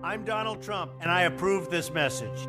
I'm Donald Trump, and I approve this message.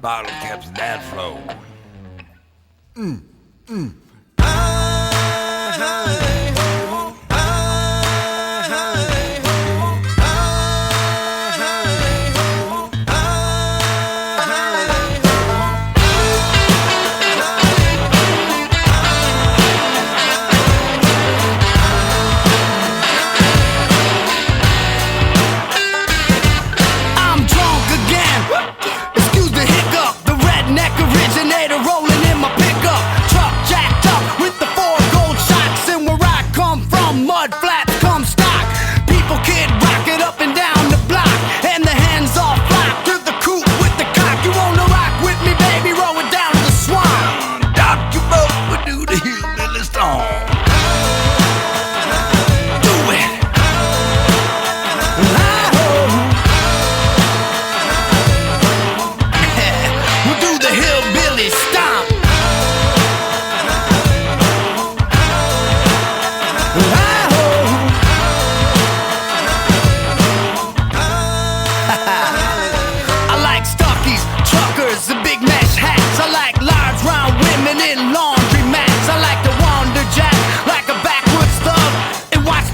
Bottle caps that flow.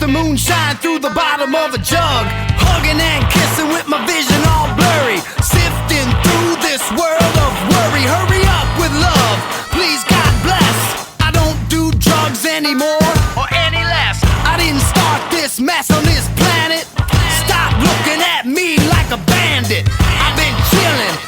Moonshine through the bottom of a jug, hugging and kissing with my vision all blurry, sifting through this world of worry. Hurry up with love, please, God bless. I don't do drugs anymore or any less. I didn't start this mess on this planet. Stop looking at me like a bandit. I've been chilling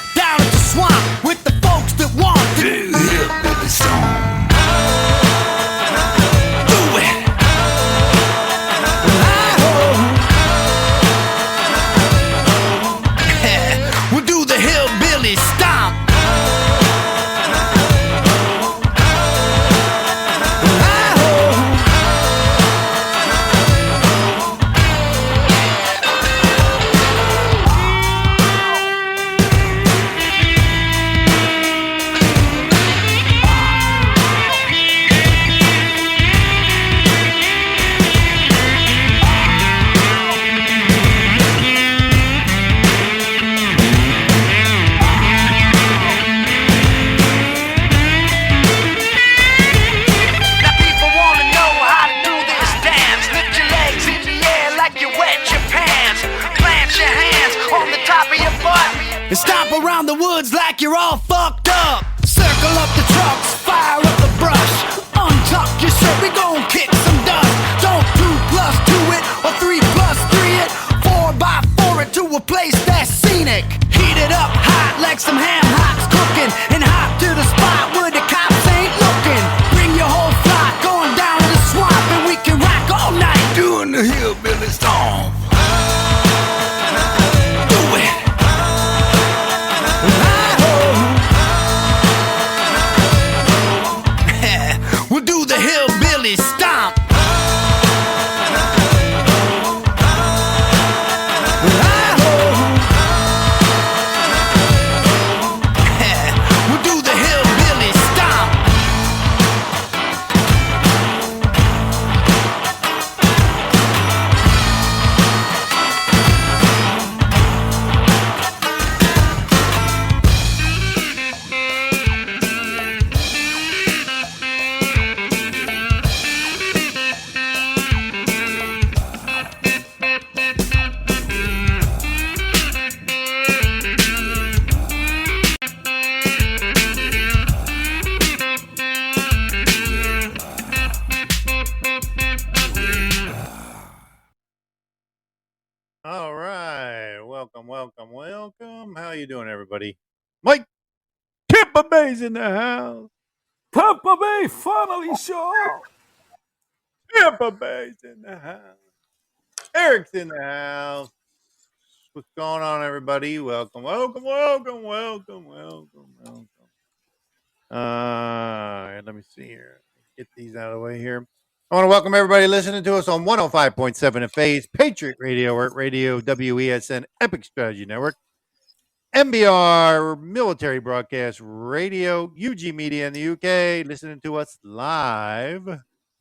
and stomp around the woods like you're all fucked up. Circle up the trucks, fire up the brush, untuck your shirt, we gon' kick some dust. Don't 2+2 it or 3+3 it, 4x4 it to a place that's scenic. Heat it up hot like some ham hocks cooking, and hop to the spot where the cops ain't looking. Bring your whole flock going down to the swamp, and we can rock all night Doing the hillbilly stomp. do it. We'll do the hillbilly stomp. We'll do the hillbilly stomp. All right. Welcome. How you doing, everybody? Mike Tampa Bay's in the house. Tampa Bay finally show up. Tampa Bay's in the house. Eric's in the house. What's going on, everybody? Welcome. Let me see here. Get these out of the way here. I want to welcome everybody listening to us on 105.7 of Phase, Patriot Radio, Work Radio, WESN, Epic Strategy Network, MBR, Military Broadcast Radio, UG Media in the UK, listening to us live,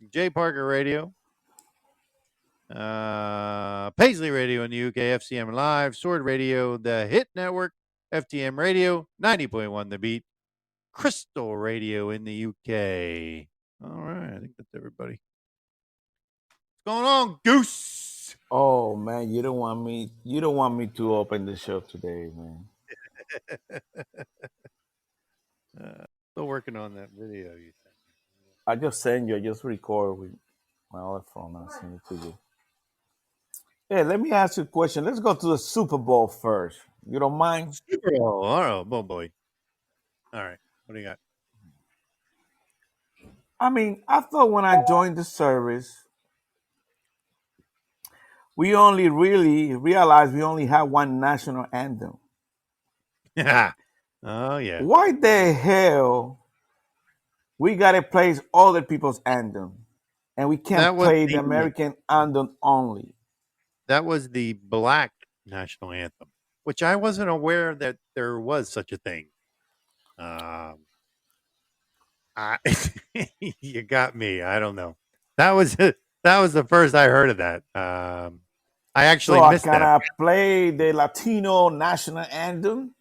J Parker Radio, Paisley Radio in the UK, FCM Live, Sword Radio, The Hit Network, FTM Radio, 90.1 The Beat, Crystal Radio in the UK. All right, I think that's everybody. What's going on, Goose? Oh man, you don't want me to open the show today, man. Still working on that video you sent. I just record with my other phone and send it to you. Hey, let me ask you a question. Let's go to the Super Bowl first. You don't mind? Super Bowl. Oh boy. All right. What do you got? I mean, I thought when I joined the service, we only really realized we only had one national anthem. Oh yeah. Why the hell we gotta play other people's anthem, and we can't play the American anthem only? That was the Black national anthem, which I wasn't aware that there was such a thing. You got me. I don't know. That was the first I heard of that. I actually missed that. I play the Latino national anthem.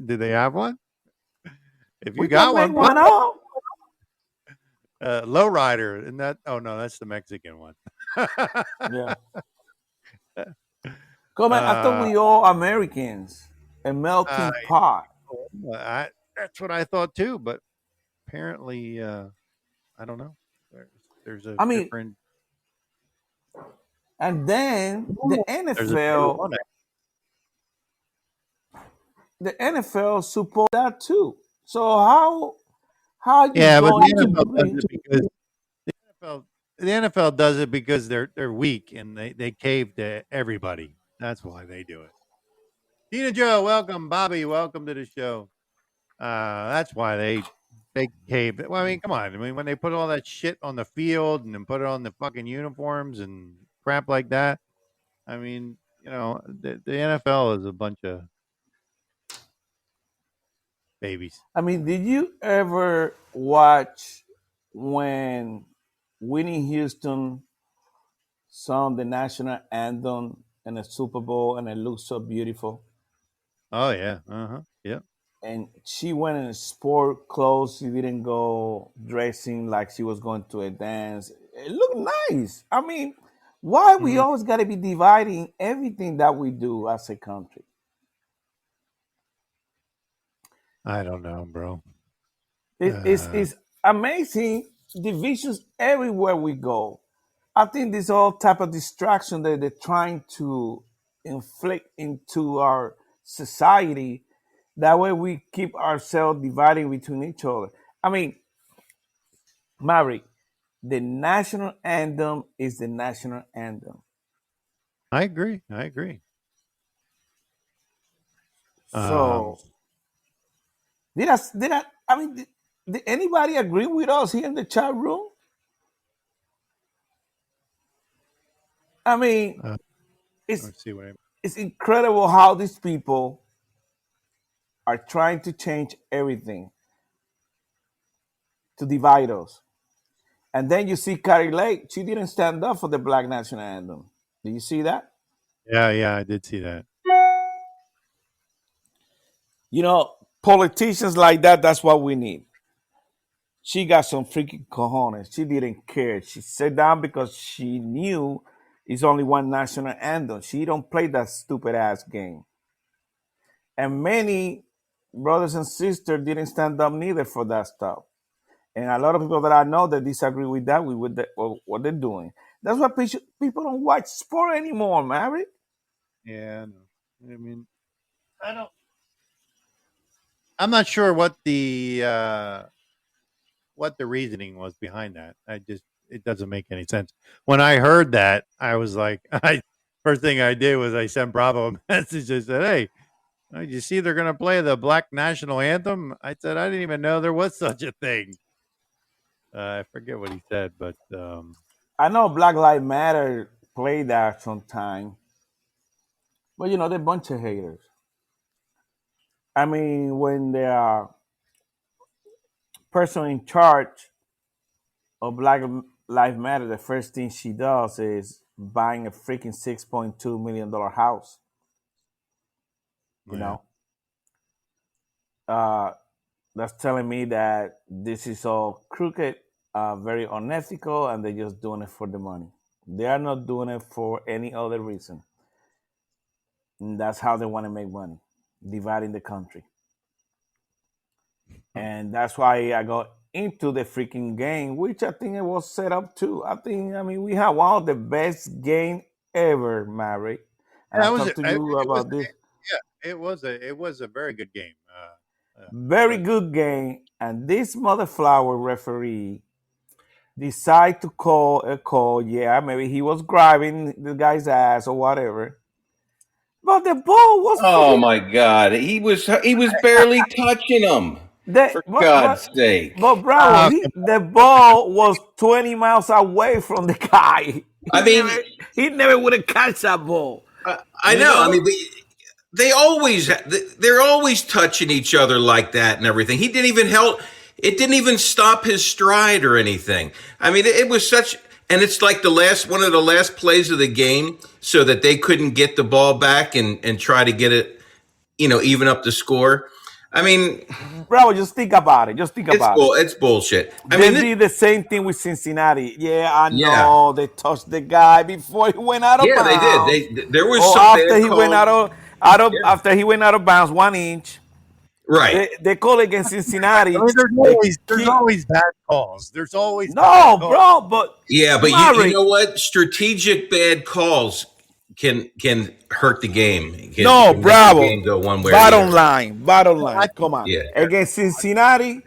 Do they have one? If you We got can one, make one up. Lowrider, and that. Oh no, that's the Mexican one. Yeah. Come on, I thought we all Americans. A melting pot. That's what I thought too, but apparently, I don't know. There's a different. And then the NFL support that too. So how you going to bring the NFL does it because they're weak and they cave to everybody. That's why they do it. Tina Joe, welcome. Bobby, welcome to the show. That's why they cave. Well, I mean, come on. I mean, when they put all that shit on the field and then put it on the fucking uniforms and crap like that, I mean, you know, the NFL is a bunch of babies. I mean, did you ever watch when Whitney Houston sung the national anthem in a Super Bowl and it looked so beautiful? Oh yeah, yeah. And she went in sport clothes. She didn't go dressing like she was going to a dance. It looked nice. I mean, why we always got to be dividing everything that we do as a country? I don't know, bro. It's amazing divisions everywhere we go. I think this all type of distraction that they're trying to inflict into our society. That way we keep ourselves dividing between each other. I mean, Mary, the national anthem is the national anthem. I agree. I agree. Um, So I mean did anybody agree with us here in the chat room? I mean, uh, it's let's see what I. it's incredible how these people are trying to change everything to divide us. And then you see Carrie Lake, she didn't stand up for the Black National Anthem. Do you see that? Yeah, yeah, I did see that. You know, politicians like that, that's what we need. She got some freaking cojones. She didn't care. She sat down because she knew it's only one national anthem. She don't play that stupid ass game. And many brothers and sisters didn't stand up neither for that stuff. And a lot of people that I know that disagree with that, with what they're doing. That's why people don't watch sport anymore, Mary. Yeah, no. I mean, I don't. I'm not sure what the reasoning was behind that. It doesn't make any sense. When I heard that, I was like, I first thing I did was I sent Bravo a message. I said, "Hey, you see, they're going to play the Black National Anthem." I said, "I didn't even know there was such a thing." I forget what he said, but I know Black Lives Matter play that sometime, but you know they're a bunch of haters. I mean, when the person in charge of Black Lives Matter, the first thing she does is buying a freaking $6.2 million house. You yeah. know, uh, that's telling me that this is all crooked, very unethical, and they're just doing it for the money. They are not doing it for any other reason. And that's how they want to make money, dividing the country. And that's why I got into the freaking game, which I think it was set up too. I mean, we have one of the best game ever, Mary. And I That was talked it. to you about this. Yeah, it was a very good game. Very But good game. And this motherflower referee decide to call a call. Yeah, maybe he was grabbing the guy's ass or whatever. But the ball was Oh freaking my God, he was barely touching him. the For God's but sake. Bravo, the ball was 20 miles away from the guy. I mean, He never would have catch that ball. I You know. I know? mean, they're always touching each other like that and everything. He didn't even help. It didn't even stop his stride or anything. I mean, it was such, and it's like one of the last plays of the game, so that they couldn't get the ball back and try to get it, even up the score. I mean, Bravo, just think about it. Just think about it. it's bullshit. I They mean, did the same thing with Cincinnati. Yeah, I yeah, know. They touched the guy before he went out of yeah, they did. bounds. There was Or some after bad he went calls. Yeah, after he went out of bounds 1 inch. right. They call against I Cincinnati. mean, They there's keep always bad calls. There's always bad no, calls. bro, but Yeah, but you Murray, know what? Strategic bad calls can hurt the game. no, Can make the Bravo. game go one way or the Bottom other. line, bottom line. I Come on. Yeah, Against Cincinnati,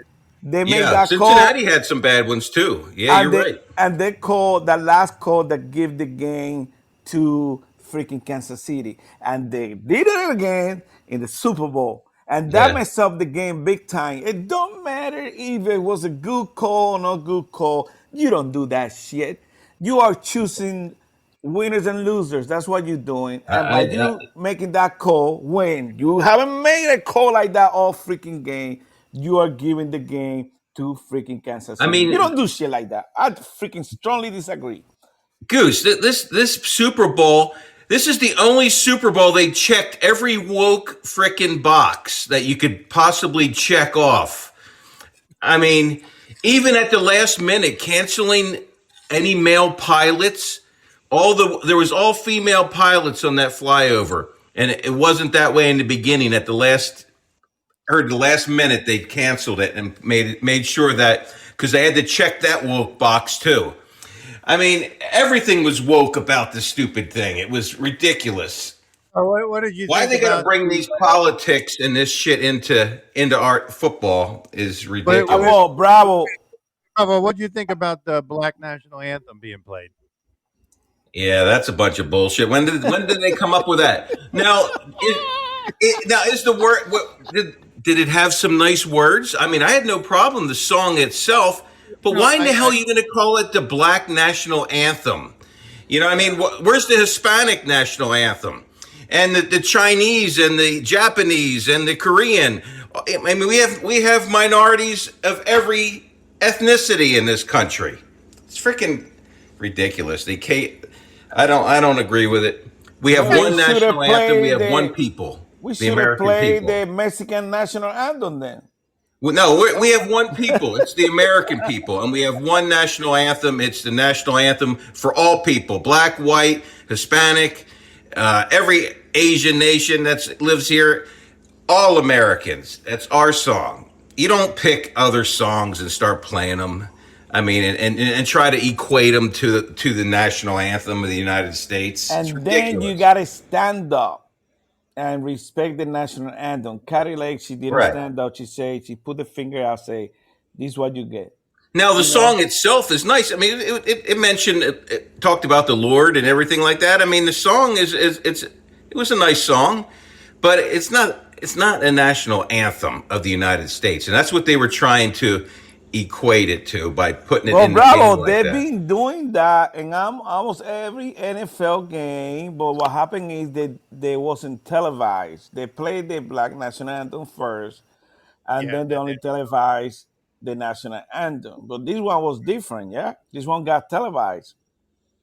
they made yeah. that call, Cincinnati had some bad ones too. Yeah, and you're right. they called the last call that give the game to freaking Kansas City, and they did it again in the Super Bowl, and that Yeah, messed up the game big time. It don't matter if it was a good call or not good call. You don't do that shit. You are choosing winners and losers. That's what you're doing, and by I you making that call when you haven't made a call like that all freaking game, you are giving the game to freaking Kansas I City. You mean, don't do shit like that. I freaking strongly disagree. Goose, this Super Bowl. This is the only Super Bowl they checked every woke frickin' box that you could possibly check off. I mean, even at the last minute, canceling any male pilots. There was all female pilots on that flyover, and it wasn't that way in the beginning. At the last heard the last minute they canceled it and made sure that, because they had to check that woke box too. I mean, everything was woke about this stupid thing. It was ridiculous. What did you? Why are think they going to about bring these politics and this shit into our football is ridiculous. Bravo, bravo. Bravo, what do you think about the Black National Anthem being played? Yeah, that's a bunch of bullshit. When did they come up with that? Now, is the word? Did it have some nice words? I mean, I had no problem the song itself, but why in the hell are you going to call it the Black National Anthem? You know, I mean, where's the Hispanic National Anthem, and the Chinese and the Japanese and the Korean? I mean, we have minorities of every ethnicity in this country. It's freaking ridiculous. I don't agree with it. We have one national anthem. We have one people. We should have played the Mexican national anthem then. Well, no, we have one people. It's the American people, and we have one national anthem. It's the national anthem for all people: black, white, Hispanic, every Asian nation that lives here. All Americans. That's our song. You don't pick other songs and start playing them. I mean, and try to equate them to the national anthem of the United States. And then you got to stand up and respect the national anthem. Carrie Lake, she didn't stand up. She put the finger out, say, "This is what you get." Now the song itself is nice. I mean, it mentioned, it talked about the Lord and everything like that. I mean, the song it was a nice song, but it's not a national anthem of the United States, and that's what they were trying to equate it to by putting it in the game like they've that. been doing that in almost every NFL game, but what happened is that they wasn't televised. They played the Black National Anthem first, and then they only televised the national anthem. But this one was different, yeah? This one got televised.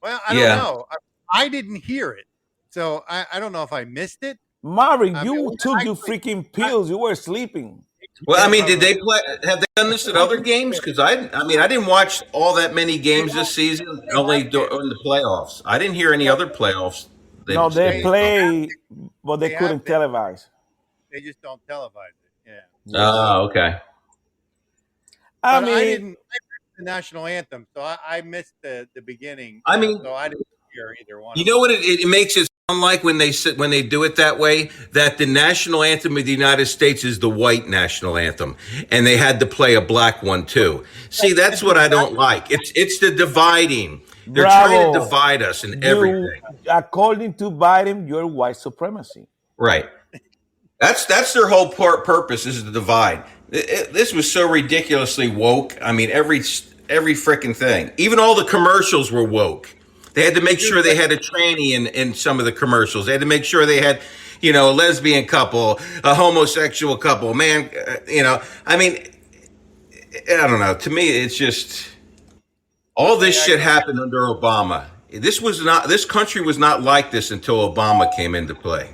Well, I don't know. I didn't hear it, so I don't know if I missed it. Mari, you took your freaking pills. You were sleeping. Well, I mean, did they play? Have they done this at other games? Because I didn't watch all that many games this season. Only in the playoffs. I didn't hear any other playoffs. They play, but they couldn't televise. They just don't televise it. Yeah. Oh, okay. I didn't the national anthem, so I missed the beginning. I mean, so I didn't hear either one. You know what it makes it sound like when they do it that way, that the national anthem of the United States is the white national anthem, and they had to play a black one too. See, that's what I don't like. It's the dividing. They're trying to divide us in everything. According to Biden, you're white supremacy. Right. That's their whole purpose, is to divide. This was so ridiculously woke. I mean, every freaking thing. Even all the commercials were woke. They had to make sure they had a tranny in some of the commercials. They had to make sure they had, a lesbian couple, a homosexual couple, man, I mean, I don't know. To me, it's just all this shit happened under Obama. This country was not like this until Obama came into play.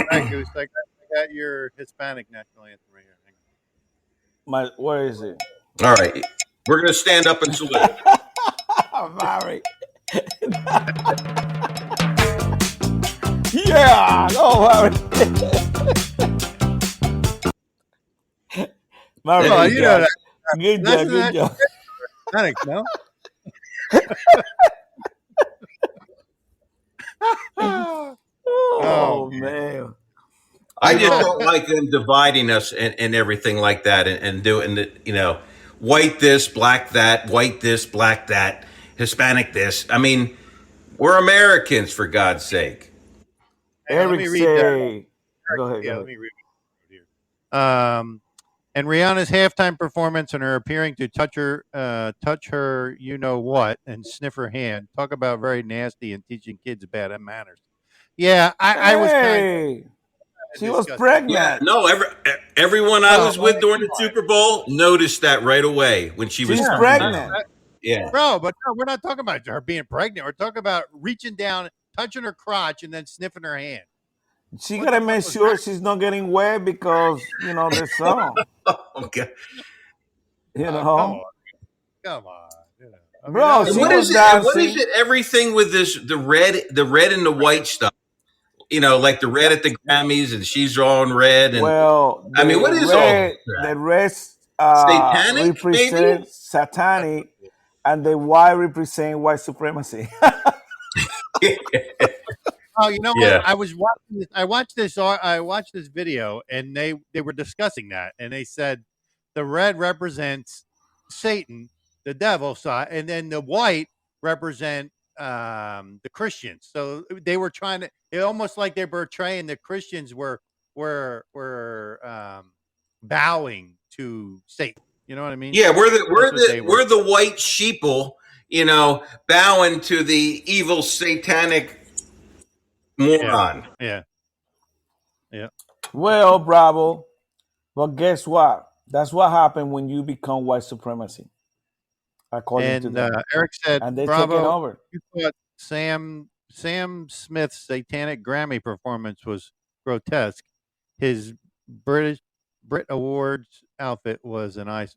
Right, Goose. I got your Hispanic national anthem right here. Where is it? All right. We're going to stand up and salute. Mari. Yeah, no, Mari. Mari, that. Good job. Thanks, no? Oh, man. I just don't like them dividing us and everything like that and doing the, white this, black that, white this, black that, Hispanic this. I mean, we're Americans, for God's sake. Eric say, go ahead. Let me read it here. And Rihanna's halftime performance and her appearing to touch her, you know what, and sniff her hand. Talk about very nasty and teaching kids bad manners. Yeah, I was. She was pregnant. Yeah, no, everyone I was with during the Super Bowl noticed that right away when she was pregnant. Yeah, bro, but no, we're not talking about her being pregnant. We're talking about reaching down, touching her crotch, and then sniffing her hand. She gotta make sure she's not getting wet because the song. Okay. Come on. Bro, what is it? Everything with the red and the white stuff. like the red at the Grammys, and she's all in red. And Well, I mean, what is all the that? red Satanic, maybe? represents satanic, and the white represent white supremacy. Oh, you know Yeah. what? I was watching this. I watched this video, and they were discussing that, and they said the red represents Satan, the devil side, and then the white represent the Christians. So they were trying to. It almost like they were portraying the Christians were bowing to Satan. You know what I mean? Yeah, we're That's what they were. we're the white sheeple, bowing to the evil satanic moron. Yeah. Well, bravo. But guess what? That's what happened when you become white supremacy, according to And them. Eric said, And they're taking "Bravo, over. you thought Sam Smith's satanic Grammy performance was grotesque. His Brit Awards outfit was an ice.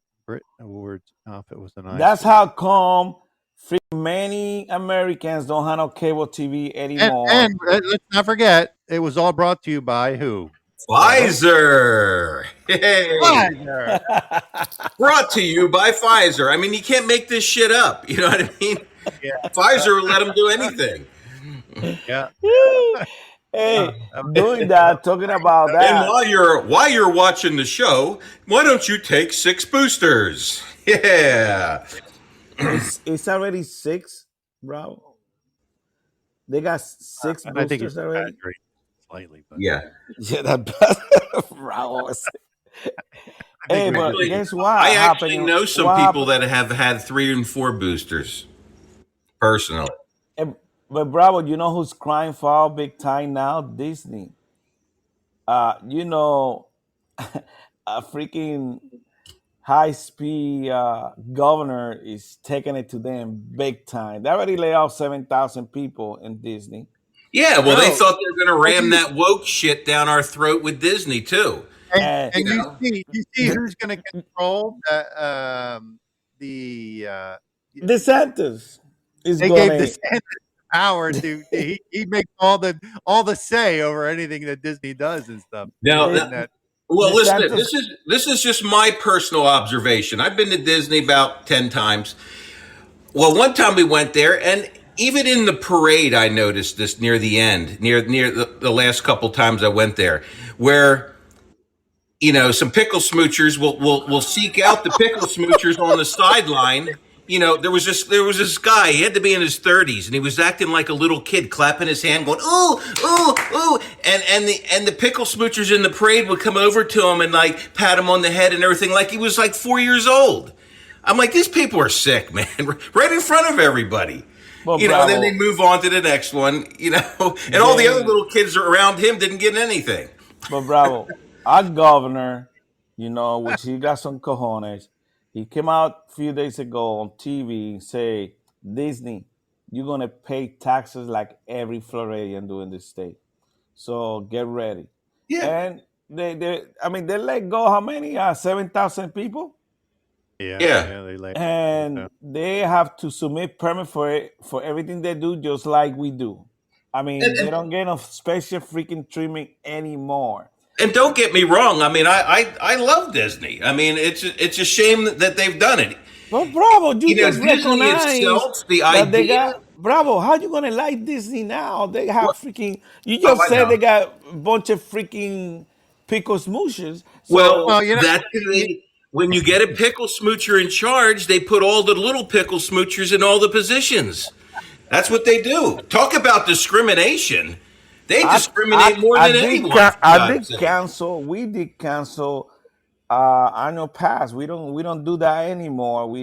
That's how come many Americans don't have no cable TV anymore. And let's not forget, it was all brought to you by who? Pfizer. Hey. Pfizer. Brought to you by Pfizer. I mean, you can't make this shit up. You know what I mean? Yeah. Pfizer will let them do anything. Yeah. Hey, doing that, talking about And that. while you're watching the show, why don't you take 6 boosters? Yeah. It's already 6, bro. They got 6 And I think boosters it's already. exaggerated slightly, but Yeah. Yeah, that bro. Hey, but Really, guess what? I actually happened? know some What people happened? that have had 3 and 4 boosters personally. But bravo, you know who's crying foul big time now? Disney. You know, a freaking high speed governor is taking it to them big time. They already laid off 7,000 people in Disney. Yeah, well, they No. thought they were going to ram that woke shit down our throat with Disney too. And And you see who's going to control the DeSantis is they gave going the to. Senate power to he makes all the say over anything that Disney does and stuff. Now, And that well, listen, DeSantis- this is just my personal observation. I've been to Disney about 10 times. Well, one time we went there, and even in the parade, I noticed this near the end, near the last couple times I went there, where some pickle smoochers will seek out the pickle smoochers on the sideline. There was this guy. He had to be in his 30s, and he was acting like a little kid, clapping his hand, going ooh ooh ooh, and the pickle smoochers in the parade would come over to him and like pat him on the head and everything, like he was like 4 years old. I'm like, these people are sick, man, right in front of everybody. Well, And bravo. then they move on to the next one, and all the other little kids around him didn't get anything. But bravo, our governor, which he got some cojones, he came out a few days ago on TV and say, Disney, you're gonna pay taxes like every Floridian do in this state. So get ready. Yeah. And they let go how many? 7,000 people? they like And they have to submit permit for it for everything they do, just like we do. I mean, they don't get no special freaking treatment anymore. And don't get me wrong. I mean, I love Disney. I mean, it's a shame that they've done it. But bravo, you just Disney recognize itself, the that they idea. got bravo. How you gonna like Disney now? They have freaking. You just I said know. they got a bunch of freaking pickle smooches. So, Well, you know- that's when you get a pickle smoocher in charge, they put all the little pickle smoochers in all the positions. That's what they do. Talk about discrimination. They discriminate more than anyone. We did cancel annual pass. We don't do that anymore.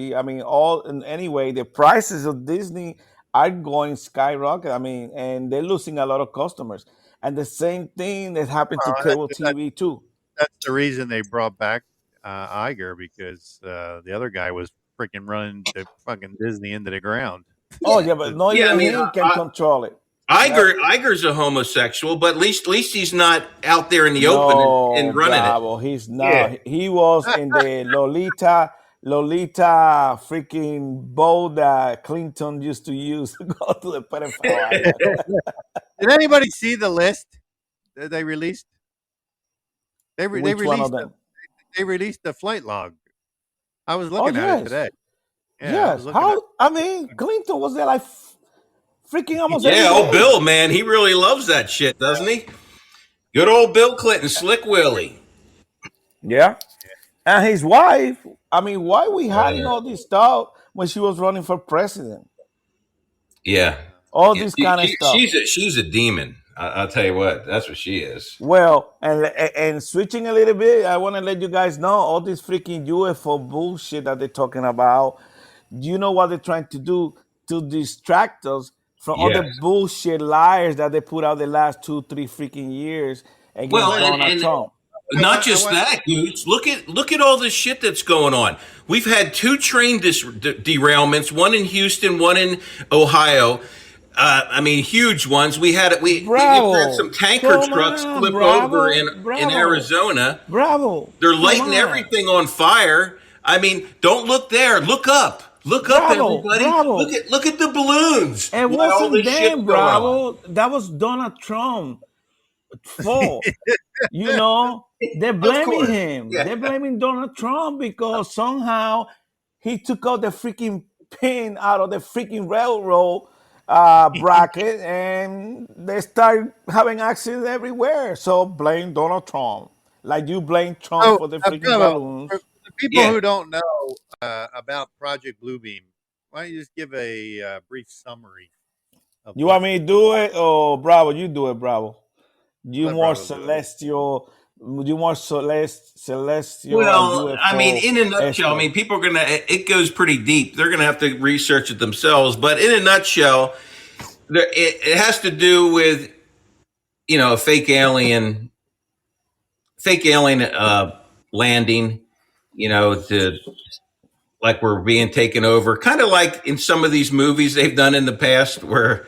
Anyway, the prices of Disney are going skyrocket. I mean, and they're losing a lot of customers. And the same thing that happened to cable TV too. that's the reason they brought back Iger, because the other guy was freaking running the fucking Disney into the ground. Oh yeah, but no, Yeah, I even mean, him can control it. Iger's a homosexual, but at least he's not out there in the open and running bravo, he's not. Yeah. He was in the Lolita freaking boat that Clinton used to use to go to the pedophile. Did anybody see the list they released? They Which one of them? released the flight log. I was Oh looking at it yes, today. Yeah, I was yes. looking at. How? I mean, Clinton was there like freaking almost every Yeah, old day. Bill, man, he really loves that shit, doesn't he? Good old Bill Clinton, Slick Willie. Yeah. And his wife. I mean, why we hiding Yeah. all this stuff when she was running for president? Yeah. All Yeah, this kind of stuff. she's a demon. I'll tell you what, that's what she is. Well, and switching a little bit, I want to let you guys know all this freaking UFO bullshit that they're talking about. You know what they're trying to do to distract us from all the Yes. bullshit liars that they put out the last 2, 3 freaking years against Well, Donald Trump. not just that, dudes. Look at all this shit that's going on. We've had 2 train derailments, one in Houston, one in Ohio. I mean, huge ones. We've had Bravo. some tanker Come trucks on, flip bravo, over in bravo. Arizona. Bravo. They're Come lighting on. everything on fire. I mean, don't look there. Look up. Look up, Bravo, everybody. bravo. Look at the balloons. It while all wasn't this shit's them, going on. bravo. That was Donald Trump. Fault. You know, they're blaming course. him. Yeah. They're blaming Donald Trump because somehow he took out the freaking pin out of the freaking railroad bracket and they start having accidents everywhere. So blame Donald Trump. Like you blame Trump So, for the freaking Bravo, balloons. for the people Yeah. who don't know about Project Bluebeam, why don't you just give a brief summary of You what? want me to do it? Or Bravo, you do it, Bravo. You Let more Bravo do it. celestial. You more celestial. Well, UFO I mean, in a nutshell, expert. I mean, people are gonna. It goes pretty deep. They're gonna have to research it themselves. But in a nutshell, it has to do with a fake alien landing. To like we're being taken over, kind of like in some of these movies they've done in the past, where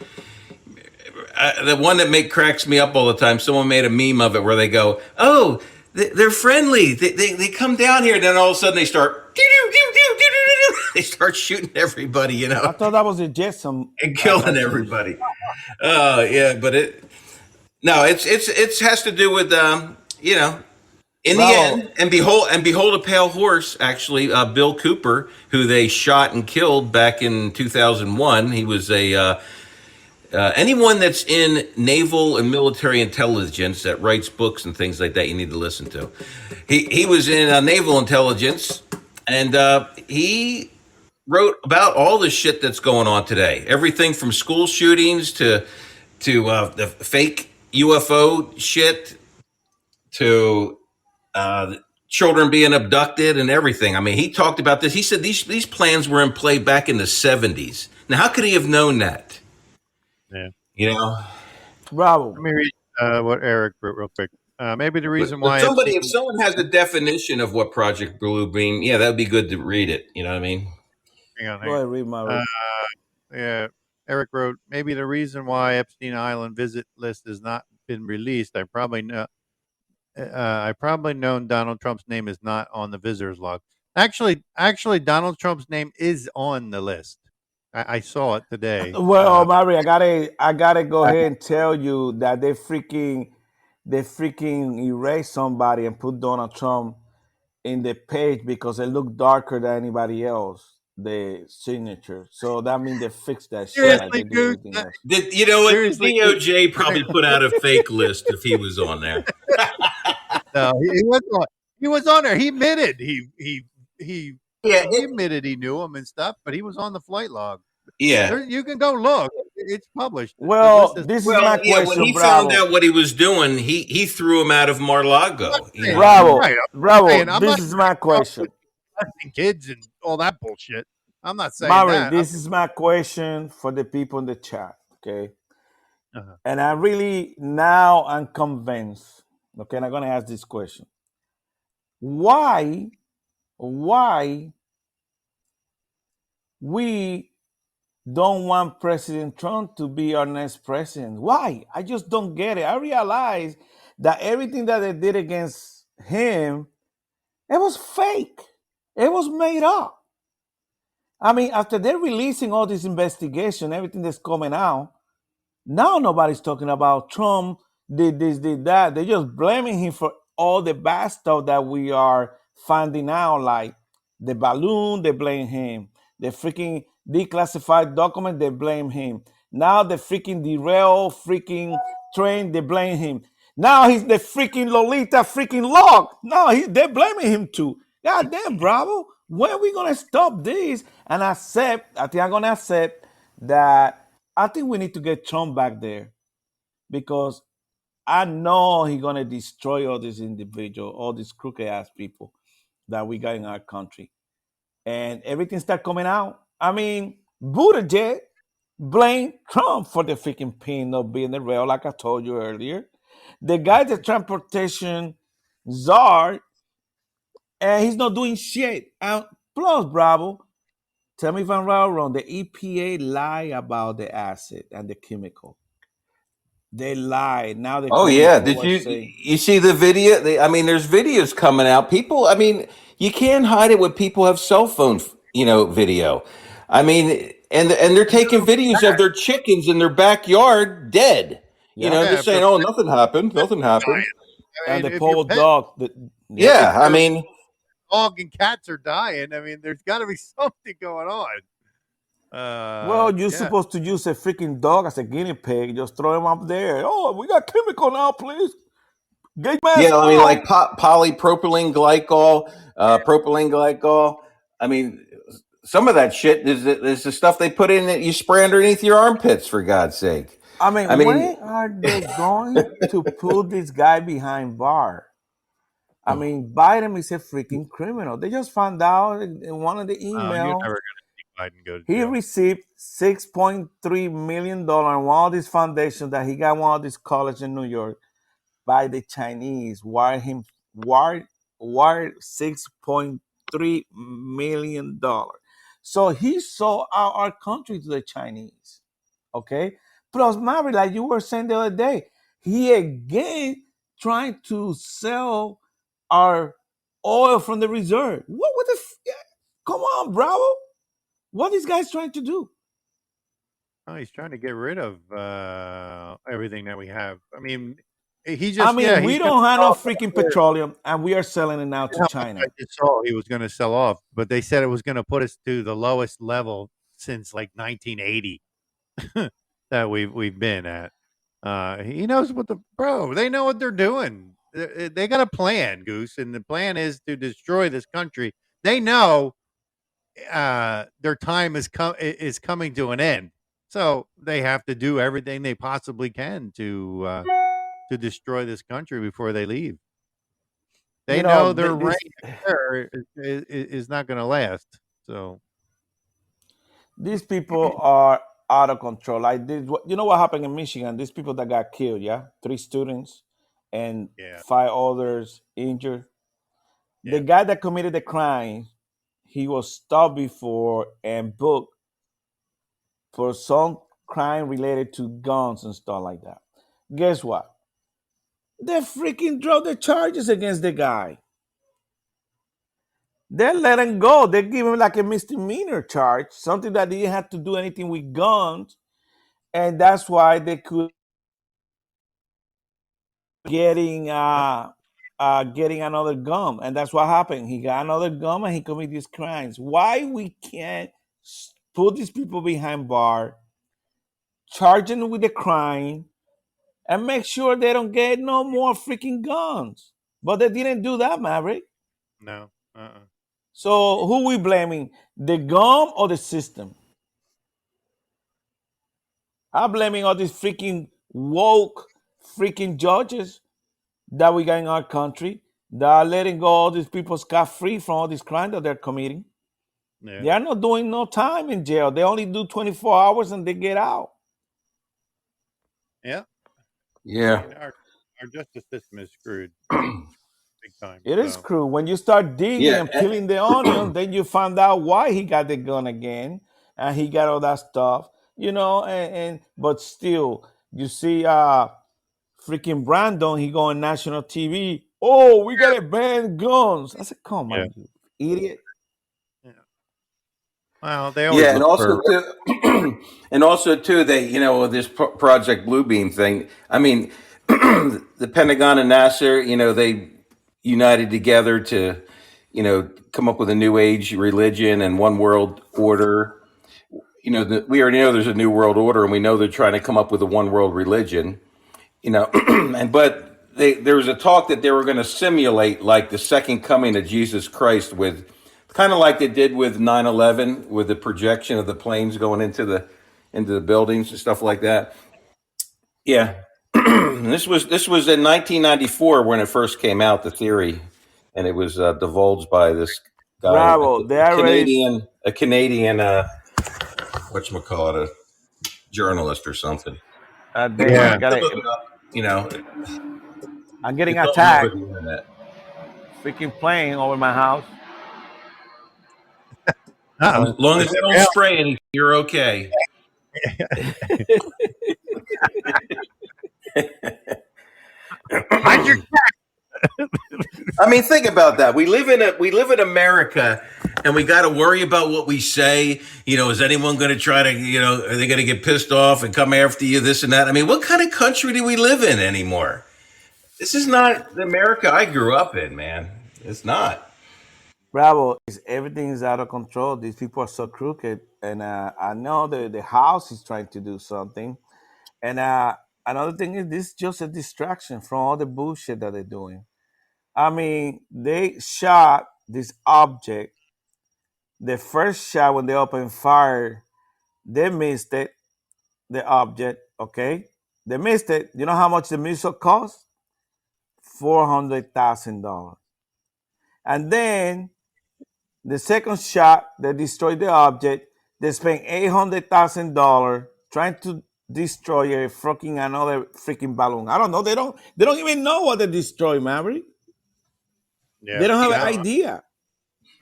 the one that cracks me up all the time. Someone made a meme of it where they go, "Oh, they're friendly. They come down here," and then all of a sudden they start they start shooting everybody, I thought that was a Jetson and killing everybody. Oh yeah, but it has to do with in the Bravo. end, and behold a pale horse. Actually, Bill Cooper, who they shot and killed back in 2001, he was anyone that's in naval and military intelligence that writes books and things like that, you need to listen to. He was in naval intelligence, and he wrote about all the shit that's going on today. Everything from school shootings to the fake UFO shit to children being abducted and everything. I mean, he talked about this. He said these plans were in play back in the 70s. Now, how could he have known that? Yeah. Bravo. Let me read what Eric wrote real quick. Maybe the reason why if someone has a definition of what Project Bluebeam, yeah, that would be good to read it. You know what I mean? hang on, Go ahead, read my. yeah, Eric wrote, maybe the reason why Epstein Island visit list has not been released. I probably known Donald Trump's name is not on the visitors log. Actually, Donald Trump's name is on the list. I saw it today. Well, Mary, I gotta go ahead and tell you that they freaking erased somebody and put Donald Trump in the page because it looked darker than anybody else. The signature, so that means they fixed that shit. Like Seriously, they do dude, everything else. You know what? Seriously. DOJ probably put out a fake list if he was on there. No, he was on there. He admitted he Yeah, admitted he knew him and stuff, but he was on the flight log. yeah. You can go look. It's published. The Well, list this is my When question, he Bravo. found out what he was doing, he threw him out of Mar-Lago. You know? Bravo, Right, Bravo. saying, I'm This not is my question. molesting kids and all that bullshit. I'm not saying Mary, that. this is my question for the people in the chat, okay? Uh-huh. And I really now I'm convinced. Okay, and I'm gonna ask this question: Why we don't want President Trump to be our next president? Why? I just don't get it. I realize that everything that they did against him, it was fake. It was made up. I mean, after they're releasing all this investigation, everything that's coming out, now nobody's talking about Trump did this, did that. They're just blaming him for all the bad stuff that we are finding out, like the balloon, they blame him. The freaking declassified document, they blame him. Now the freaking derail freaking train, they blame him. Now he's the freaking Lolita freaking log. No, they're blaming him too. God damn, Bravo. When are we gonna stop this and accept? I think I'm gonna accept that. I think we need to get Trump back there because I know he's gonna destroy all these individuals, all these crooked ass people that we got in our country, and everything start coming out. I mean, Buttigieg blame Trump for the freaking pain not being the rail, like I told you earlier. The guy, the transportation czar, and he's not doing shit. And plus, Bravo, tell me if I'm right or wrong. The EPA lie about the acid and the chemical. They lied. Now they're Oh coming yeah, did forward saying, you see the video? I mean, there's videos coming out. People, I mean, you can't hide it when people have cell phone, video. I mean, and they're taking videos of their chickens in their backyard dead. yeah, Yeah, Just saying, oh, nothing happened, nothing happened. I and mean, the if your poor pet, dog. Yep. Yeah, I mean, dog and cats are dying, I mean, there's got to be something going on. Well, you're Yeah. supposed to use a freaking dog as a guinea pig. Just throw him up there. Oh, we got chemical now, please. Get mask yeah, I mean, now. like polypropylene glycol, propylene glycol. I mean, some of that shit is the stuff they put in that you spray underneath your armpits. For God's sake. I mean, I mean, when are they going to put this guy behind bar? I mean, Biden is a freaking criminal. They just found out in one of the You're emails never going to see Biden go to he jail. received $6.3 million in one of these foundations that he got one of these colleges in New York by the Chinese. Wired $6.3 million. So he sold out our country to the Chinese. Okay. Plus, Mary, like you were saying the other day, he again trying to sell our oil from the reserve. What the? Come on, Bravo. What these guys trying to do? Oh, he's trying to get rid of everything that we have. I mean, he I just mean, yeah, we he's going to don't have sell no off freaking petroleum, and we are selling it now to how much China. I just saw he was going to sell off, but they said it was going to put us to the lowest level since like 1980 that we've been at. He knows what they know what they're doing. They got a plan, Goose, and the plan is to destroy this country. They know their time is coming to an end, so they have to do everything they possibly can to destroy this country before they leave. They You know know, their reign this of terror is not going to last. So these people are out of control. Like this, you know what happened in Michigan? These people that got killed, yeah, 3 students and yeah, 5 others injured. The yeah, guy that committed the crime, he was stopped before and booked for some crime related to guns and stuff like that. Guess what? They freaking dropped the charges against the guy. They let him go. They give him like a misdemeanor charge, something that he didn't have to do anything with guns, and that's why they could getting getting another gun, and that's what happened. He got another gun and he committed these crimes. Why we can't put these people behind bar, charge them with the crime, and make sure they don't get no more freaking guns? But they didn't do that, Maverick. no, So who we blaming? The gun or the system? I'm blaming all these freaking woke freaking judges that we got in our country that are letting go all these people scot free from all these crimes that they're committing. yeah, They are not doing no time in jail. They only do 24 hours and they get out. yeah. I yeah, mean, our justice system is screwed big time. It is So cruel. When you start digging yeah. and peeling the onion, then you find out why he got the gun again and he got all that stuff, and but still, you see freaking Brandon, he go on national TV. Oh, we gotta ban guns. I said, come yeah, on, you idiot. yeah. Well, they always Yeah, and look also for too, and also too, they this Project Bluebeam thing. I mean, the Pentagon and NASA, they united together to, come up with a new age religion and one world order. We already know there's a new world order, and we know they're trying to come up with a one world religion. But there was a talk that they were going to simulate like the second coming of Jesus Christ, with kind of like they did with 9/11, with the projection of the planes going into the buildings and stuff like that. Yeah. This was in 1994 when it first came out, the theory, and it was divulged by this guy, Bravo, a Canadian whatchamacallit, a journalist or something. Yeah. I'm getting attacked. Freaking plane over my house. As long as they don't spray anything, you're okay. I mean, think about that. We live in America, and we got to worry about what we say. Is anyone going to try to, are they going to get pissed off and come after you, this and that? I mean, what kind of country do we live in anymore? This is not the America I grew up in, man. It's not. Bravo, everything is out of control. These people are so crooked. And I know the House is trying to do something. And another thing is, this is just a distraction from all the bullshit that they're doing. I mean, they shot this object. The first shot, when they opened fire, they missed it, the object, okay? They missed it. You know how much the missile cost? $400,000. And then the second shot, they destroyed the object. They spent $800,000 trying to destroy another freaking balloon. I don't know. They don't even know what they destroyed, Maverick. Yeah. They don't have an idea.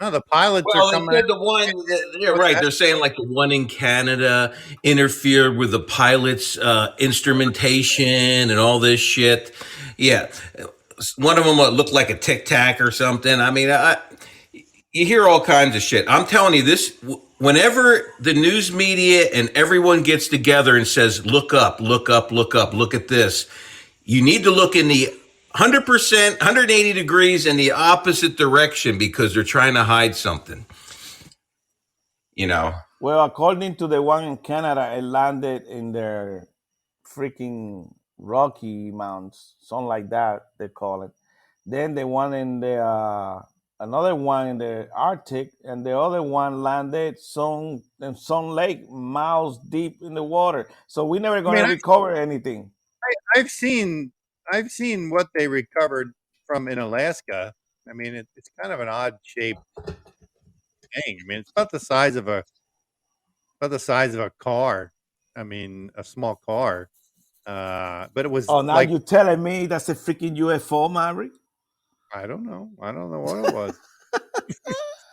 No, the pilots are coming. They said the one. You're right. They're saying like the one in Canada interfered with the pilot's instrumentation and all this shit. Yeah, one of them looked like a Tic Tac or something. I mean, you hear all kinds of shit. I'm telling you this. Whenever the news media and everyone gets together and says, "Look up, look up, look up, look at this," you need to look in the 100%, 180 degrees in the opposite direction, because they're trying to hide something. Well, according to the one in Canada, it landed in their freaking Rocky Mountains, something like that they call it. Then the one in the another one in the Arctic, and the other one landed in some lake miles deep in the water. So we're never going to recover anything. I've seen what they recovered from in Alaska. I mean, it's kind of an odd shaped thing. I mean, it's about the size of a car. I mean, a small car. But it was. Oh, now you're telling me that's a freaking UFO, Maverick? I don't know what it was.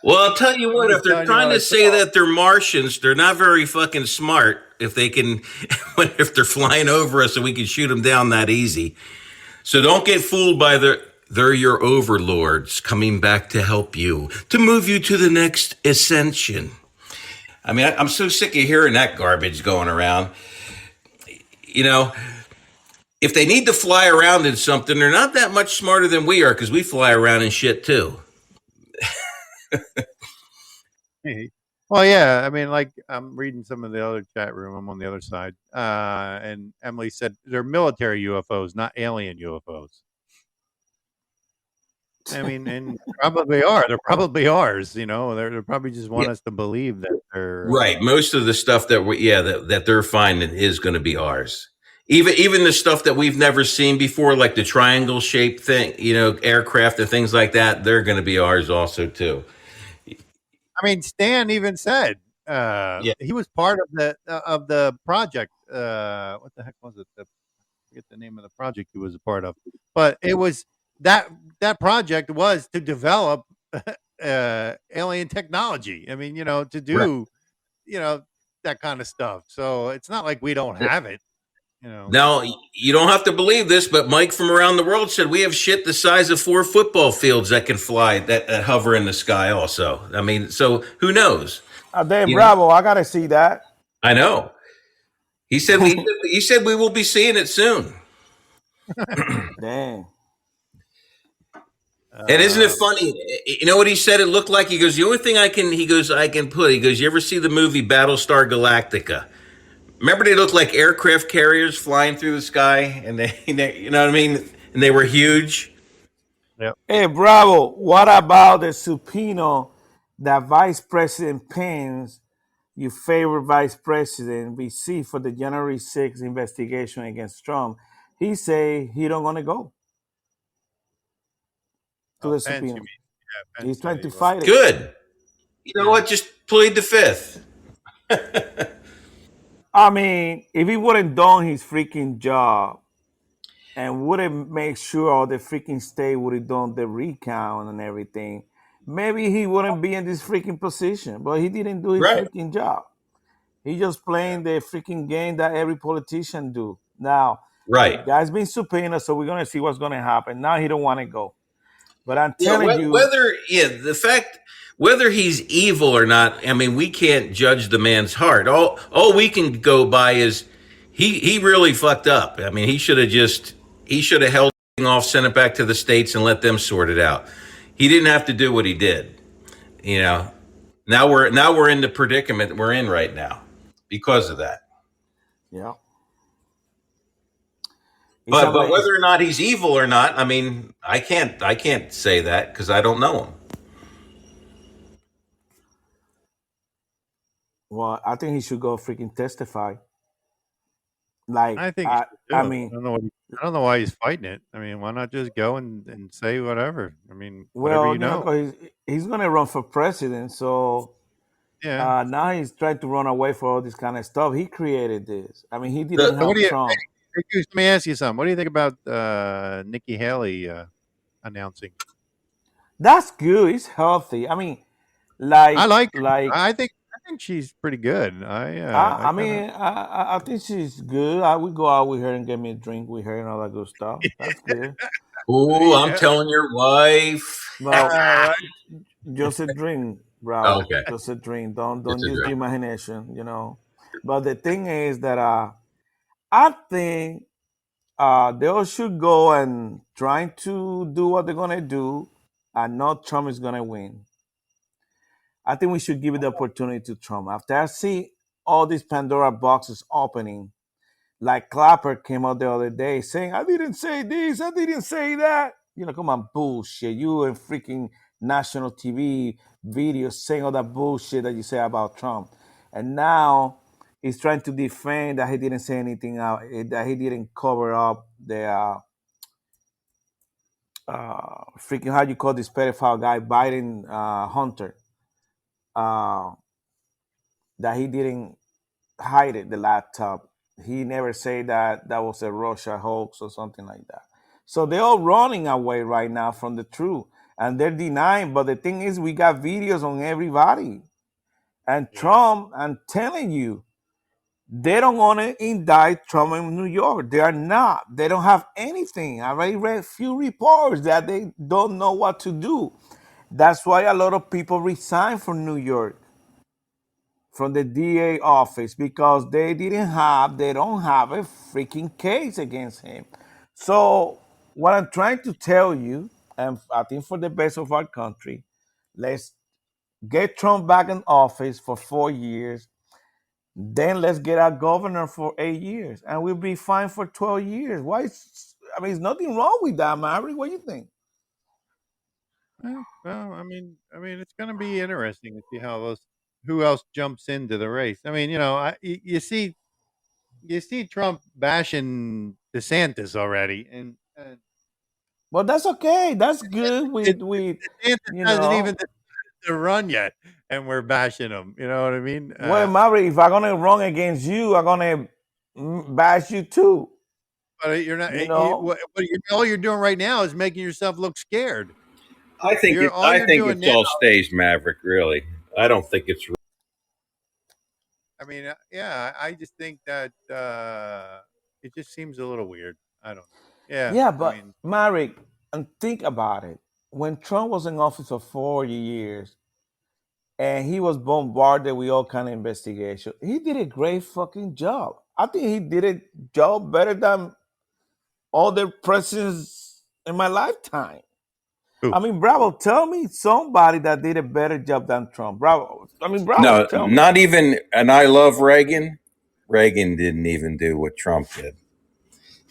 Well, I'll tell you what, if they're trying to say that they're Martians, they're not very fucking smart if they're flying over us and we can shoot them down that easy. So don't get fooled by they're your overlords coming back to help you, to move you to the next ascension. I mean, I'm so sick of hearing that garbage going around. If they need to fly around in something, they're not that much smarter than we are, because we fly around in shit too. Well, yeah. I mean, like, I'm reading some of the other chat room. I'm on the other side. And Emily said they're military UFOs, not alien UFOs. I mean, and probably are. They're probably ours. They probably just want us to believe that they're right. Most of the stuff that they're finding is going to be ours. Even the stuff that we've never seen before, like the triangle shaped thing, aircraft and things like that, they're going to be ours also too. I mean, Stan even said he was part of the project. What the heck was it? I forget the name of the project he was a part of, but it was that project was to develop alien technology. I mean, to do that kind of stuff. So it's not like we don't have it. Now, you don't have to believe this, but Mike from around the world said we have shit the size of 4 football fields that can fly, that hover in the sky also. I mean, so who knows? Damn, Bravo, I got to see that. I know. He said we will be seeing it soon. Damn. And isn't it Uh, funny? You know what he said? It looked like, he goes, the only thing I can, he goes, I can put. He goes, you ever see the movie Battlestar Galactica? Remember, they looked like aircraft carriers flying through the sky, and you know what I mean? And they were huge. yep. Hey, Bravo, what about the subpoena that Vice President Pence, your favorite vice president, received for the January 6th investigation against Trump? He say he don't want to go to Oh, the Pence, subpoena. you mean? Yeah, Pence He's said trying he to was. fight it. Good. You know Yeah. what? Just plead the fifth. I mean, if he wouldn't done his freaking job and wouldn't make sure all the freaking state would have done the recount and everything, maybe he wouldn't be in this freaking position. But he didn't do his Right. freaking job. He just Yeah. playing the freaking game that every politician do. Now, the Right. guy's been subpoenaed, so we're gonna see what's gonna happen. Now he don't want to go. But I'm Yeah. telling you, Whether, yeah, the fact, whether he's evil or not, I mean, we can't judge the man's heart. All we can go by is he really fucked up. I mean, he should have held off, sent it back to the states, and let them sort it out. He didn't have to do what he did. You know. Now we're in the predicament we're in right now because of that. yeah, it's But amazing. whether or not he's evil or not, I mean, I can't say that because I don't know him. Well, I think he should go freaking testify. Like, I think he should I too. mean, I don't know why he's fighting it. I mean, why not just go and say whatever? I mean, whatever well, you know. 'cause he's gonna run for president, so Yeah. now he's trying to run away for all this kind of stuff. He created this. I mean, he didn't The So what do help you? Trump. Hey, Goose, let me ask you something. What do you think about Nikki Haley announcing? That's good. It's healthy. I mean, I like her. like I think she's pretty good. I I kind of. mean, I think she's good. I would go out with her and get me a drink with her and all that good stuff. That's good. Ooh, I'm Yeah. telling your wife. Well, Right. just a drink, Bravo. Okay, Just a drink. Don't it's a use the drink. imagination, you know. But the thing is that I think they all should go and trying to do what they're gonna do, and not Trump is gonna win. I think we should give it the opportunity to Trump. After I see all these Pandora boxes opening, like Clapper came out the other day saying, I didn't say this, I didn't say that. You know, come on, bullshit. You and freaking national TV videos saying all that bullshit that you say about Trump. And now he's trying to defend that he didn't say anything out, that he didn't cover up the freaking, how you call this pedophile guy, Biden Hunter, uh, that he didn't hide it, the laptop. He never said that that was a Russia hoax or something like that. So they're all running away right now from the truth, and they're denying. But the thing is, we got videos on everybody. And Yeah. Trump, I'm telling you, they don't want to indict Trump in New York. They are not. They don't have anything. I already read a few reports that they don't know what to do. That's why a lot of people resign from New York, from the DA office, because they don't have a freaking case against him. So what I'm trying to tell you, and I think for the best of our country, let's get Trump back in office for 4 years. Then let's get our governor for 8 years, and we'll be fine for 12 years. Why? I mean, there's nothing wrong with that, Mary. What do you think? Well, I mean, it's going to be interesting to see how those who else jumps into the race. I mean, you see Trump bashing DeSantis already, and Well, that's okay. That's good. it, With DeSantis you hasn't even know, decided to run yet, and we're bashing him. You know what I mean? well, Mary, if I'm gonna run against you, I'm gonna bash you too. But you're not. You know. All you're doing right now is making yourself look scared. I think You're it. all I you're think doing it's now. all stage Maverick. Really, I don't think it's. I mean, yeah, I just think that it just seems a little weird. I don't know. Yeah, Yeah, I but mean, Mary, and think about it. When Trump was in office for 4 years and he was bombarded with all kind of investigation, he did a great fucking job. I think he did a job better than all the presidents in my lifetime. Who? I mean, Bravo, tell me somebody that did a better job than Trump. Bravo. I mean, Bravo, No, tell me. not even. And I love Reagan. Reagan didn't even do what Trump did.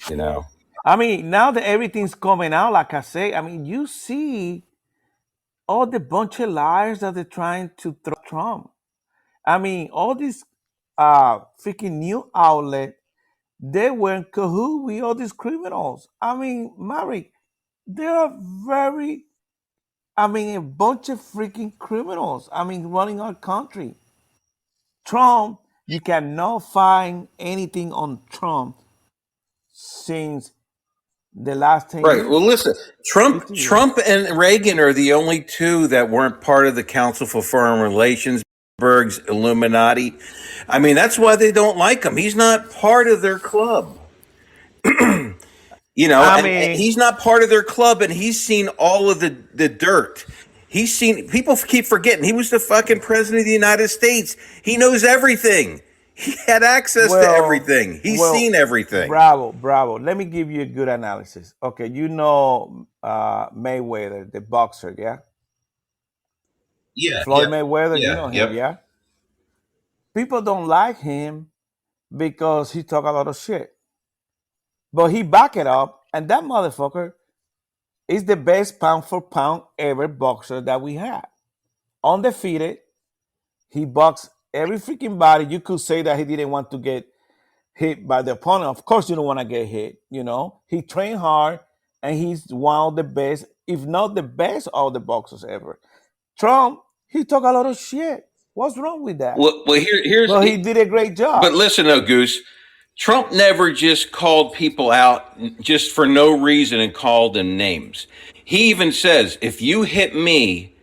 You know. I mean, now that everything's coming out, like I say, I mean, you see all the bunch of liars that they're trying to throw at Trump. I mean, all these freaking new outlet, they were in cahoots with all these criminals. I mean, Mary, they are very, I mean, a bunch of freaking criminals. I mean, running our country. Trump, you cannot find anything on Trump since the last 10 Right. Well, years, listen, Trump, 15 years. Trump and Reagan are the only two that weren't part of the Council for Foreign Relations, Berg's Illuminati. I mean, that's why they don't like him. He's not part of their club. You know, I and mean, he's not part of their club, and he's seen all of the dirt. He's seen, people keep forgetting, he was the fucking president of the United States. He knows everything. He had access to everything. He's seen everything. Bravo. Let me give you a good analysis. Okay, you know Mayweather, the boxer, yeah? Yeah. Floyd Mayweather, you Yeah. know him, Yep. yeah? People don't like him because he talk a lot of shit. But he back it up, and that motherfucker is the best pound for pound ever boxer that we have. Undefeated. He boxed every freaking body. You could say that he didn't want to get hit by the opponent. Of course, you don't want to get hit. You know, he trained hard, and he's one of the best, if not the best, of the boxers ever. Trump, he talk a lot of shit. What's wrong with that? Well, here's. Well, he did a great job. But listen, though, Goose, Trump never just called people out just for no reason and called them names. He even says, if you hit me,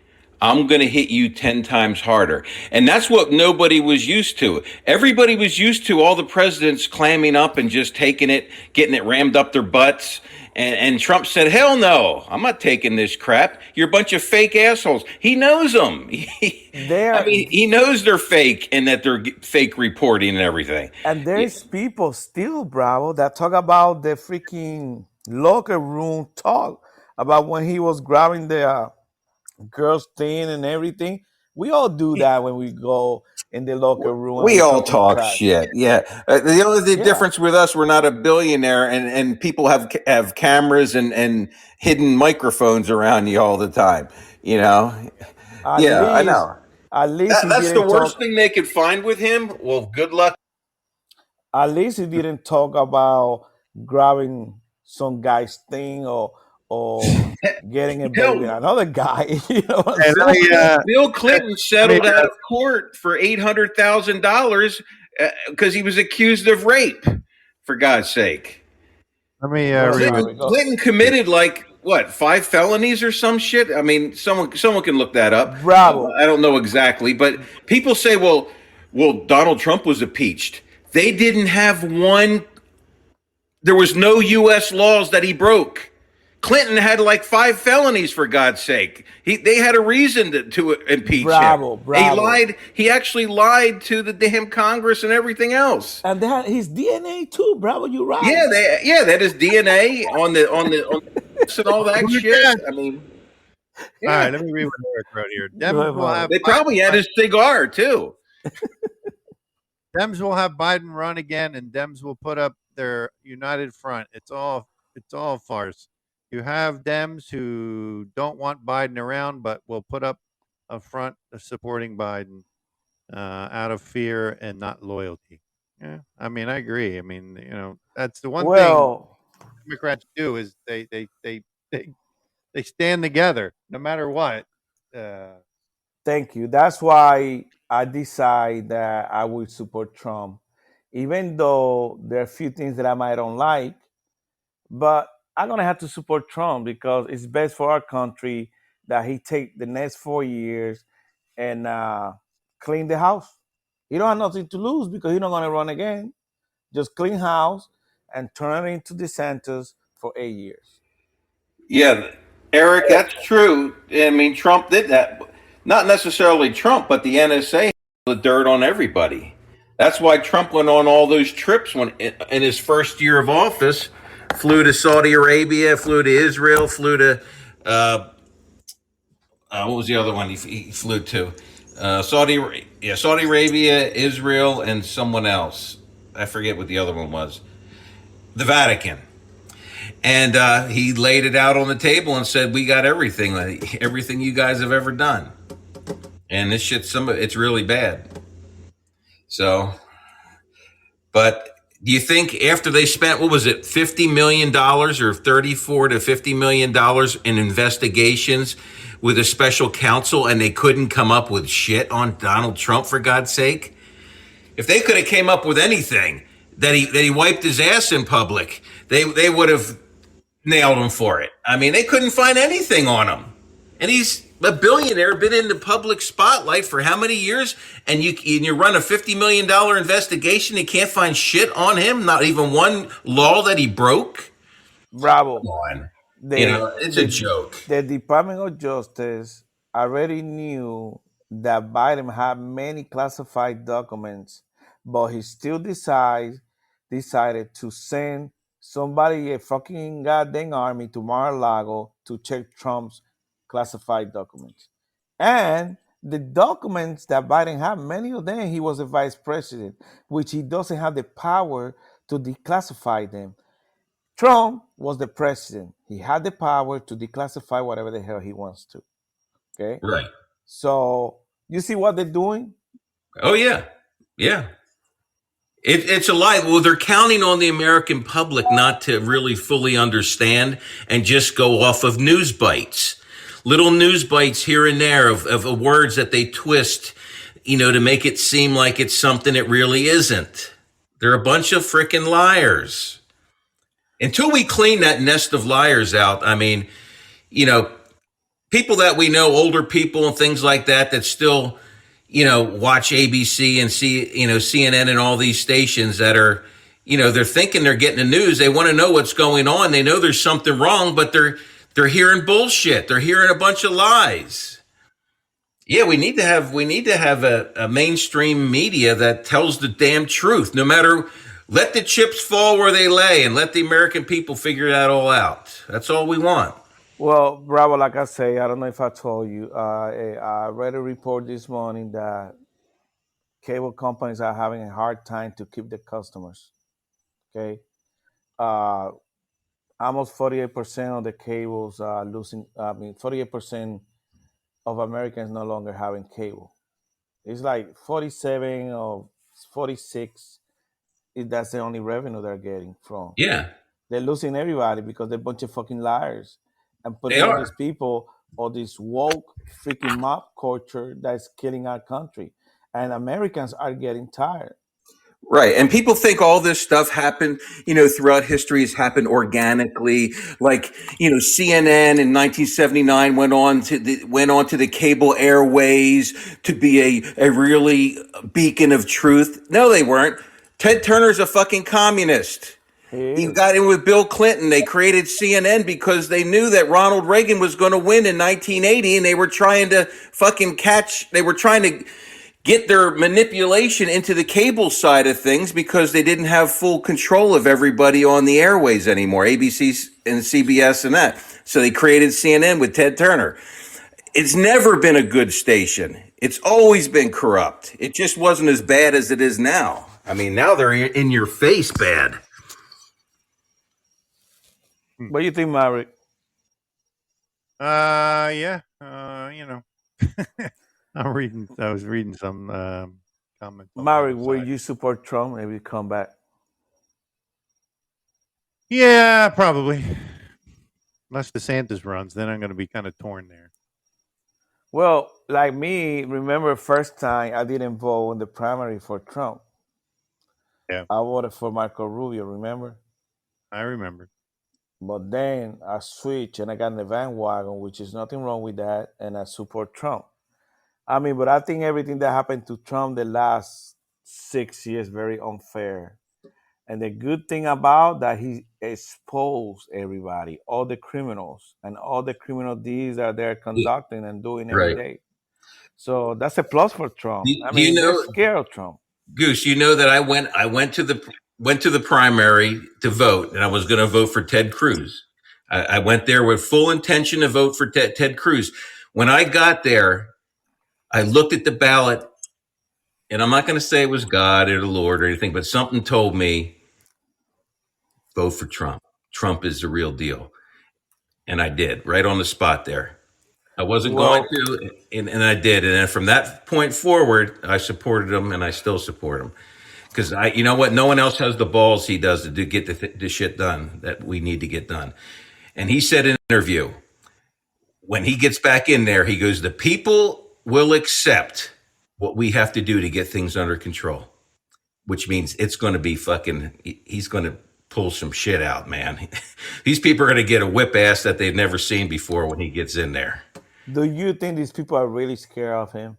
I'm going to hit you 10 times harder. And that's what nobody was used to. Everybody was used to all the presidents clamming up and just taking it, getting it rammed up their butts. And Trump said, hell no, I'm not taking this crap. You're a bunch of fake assholes. He knows them. He knows they're fake and that they're fake reporting and everything. And there's people still, Bravo, that talk about the freaking locker room talk about when he was grabbing the girls' thing and everything. We all do that when we go in the locker room. We all talking talk trash. shit. Yeah. The only difference with us, we're not a billionaire, and people have cameras and hidden microphones around you all the time. You know. I know. At least That's the worst thing they could find with him. Well, good luck. At least he didn't talk about grabbing some guy's thing or getting a baby with another guy. You know what I'm saying? Bill Clinton settled out of court for $800,000 because he was accused of rape. For God's sake. Let me Clinton committed 5 felonies or some shit. I mean, someone can look that up. Bravo. I don't know exactly, but people say, well, Donald Trump was impeached. They didn't have one. There was no U.S. laws that he broke. Clinton had 5 felonies, for God's sake. They had a reason to impeach him. He lied. He actually lied to the damn Congress and everything else. And they had his DNA too, Bravo. You're right. Yeah, that is DNA on the and all that shit. I mean, all right. Let me read what Eric wrote here. They probably had his cigar too. Dems will have Biden run again, and Dems will put up their united front. It's all farce. You have Dems who don't want Biden around, but will put up a front supporting Biden out of fear and not loyalty. Yeah, I mean, I agree. I mean, that's the one thing Democrats do is they stand together no matter what. Thank you. That's why I decide that I will support Trump, even though there are a few things that I might don't like, but I'm going to have to support Trump because it's best for our country that he take the next 4 years and clean the house. He don't have nothing to lose because he's not going to run again. Just clean house and turn it into DeSantis for 8 years. Yeah, Eric, that's true. I mean, Trump did that. Not necessarily Trump, but the NSA the dirt on everybody. That's why Trump went on all those trips in his first year of office flew to Saudi Arabia, flew to Israel, flew to what was the other one he flew to? Saudi Arabia, Israel, and someone else. I forget what the other one was. The Vatican. And he laid it out on the table and said, "We got everything you guys have ever done." And this shit, it's really bad. So, but do you think after they spent, what was it, $50 million or $34 to $50 million in investigations with a special counsel, and they couldn't come up with shit on Donald Trump, for God's sake? If they could have came up with anything that he wiped his ass in public, they would have nailed him for it. I mean, they couldn't find anything on him. And he's a billionaire, been in the public spotlight for how many years? And you run a $50 million investigation, you can't find shit on him, not even one law that he broke? Bravo. Come on. It's a joke. The Department of Justice already knew that Biden had many classified documents, but he still decided to send somebody, a fucking goddamn army, to Mar-a-Lago to check Trump's classified documents. And the documents that Biden had, many of them, he was a vice president, which he doesn't have the power to declassify them. Trump was the president. He had the power to declassify whatever the hell he wants to. Okay? Right. So, you see what they're doing? Oh, yeah. Yeah. It's a lie. Well, they're counting on the American public not to really fully understand and just go off of news bites. Little news bites here and there of words that they twist, to make it seem like it's something it really isn't. They're a bunch of freaking liars. Until we clean that nest of liars out, I mean, people that we know, older people and things like that still, watch ABC and CNN and all these stations that are, they're thinking they're getting the news. They want to know what's going on. They know there's something wrong, but they're hearing bullshit. They're hearing a bunch of lies. Yeah, we need to have a mainstream media that tells the damn truth. No matter, let the chips fall where they lay and let the American people figure that all out. That's all we want. Well, Bravo, like I say, I don't know if I told you, I read a report this morning that cable companies are having a hard time to keep the customers. Okay, almost 48% of the cables are losing. 48% of Americans no longer having cable. It's like 47 or 46. That's the only revenue they're getting from. Yeah, they're losing everybody because they're a bunch of fucking liars and putting They all are. these people or this woke freaking mob culture that's killing our country. And Americans are getting tired. Right. And people think all this stuff happened, throughout history has happened organically. Like, CNN in 1979 went on to the cable airways to be a really beacon of truth. No, they weren't. Ted Turner's a fucking communist. He got in with Bill Clinton. They created CNN because they knew that Ronald Reagan was going to win in 1980, and they were trying to get their manipulation into the cable side of things because they didn't have full control of everybody on the airways anymore, ABC and CBS and that. So they created CNN with Ted Turner. It's never been a good station. It's always been corrupt. It just wasn't as bad as it is now. I mean, now they're in your face bad. What do you think, Maverick? Yeah. I was reading some comments. Maverick, will you support Trump if he come back? Yeah, probably. Unless DeSantis runs, then I'm going to be kind of torn there. Well, like me, remember first time I didn't vote in the primary for Trump. Yeah. I voted for Marco Rubio, remember? I remember. But then I switched and I got in the bandwagon, which is nothing wrong with that, and I support Trump. I mean, but I think everything that happened to Trump the last 6 years very unfair. And the good thing about that, he exposed everybody, all the criminals, and all the criminal deeds that they're conducting and doing every day. So that's a plus for Trump. They're scared of Trump. Goose, that I went to the went to the primary to vote, and I was going to vote for Ted Cruz. I went there with full intention to vote for Ted Cruz. When I got there, I looked at the ballot, and I'm not going to say it was God or the Lord or anything, but something told me, vote for Trump. Trump is the real deal. And I did, right on the spot there. I wasn't going to, and I did. And then from that point forward, I supported him, and I still support him. Because you know what? No one else has the balls he does to get the shit done that we need to get done. And he said in an interview, when he gets back in there, he goes, the people will accept what we have to do to get things under control, which means it's going to be he's going to pull some shit out, man. These people are going to get a whip ass that they've never seen before when he gets in there. Do you think these people are really scared of him?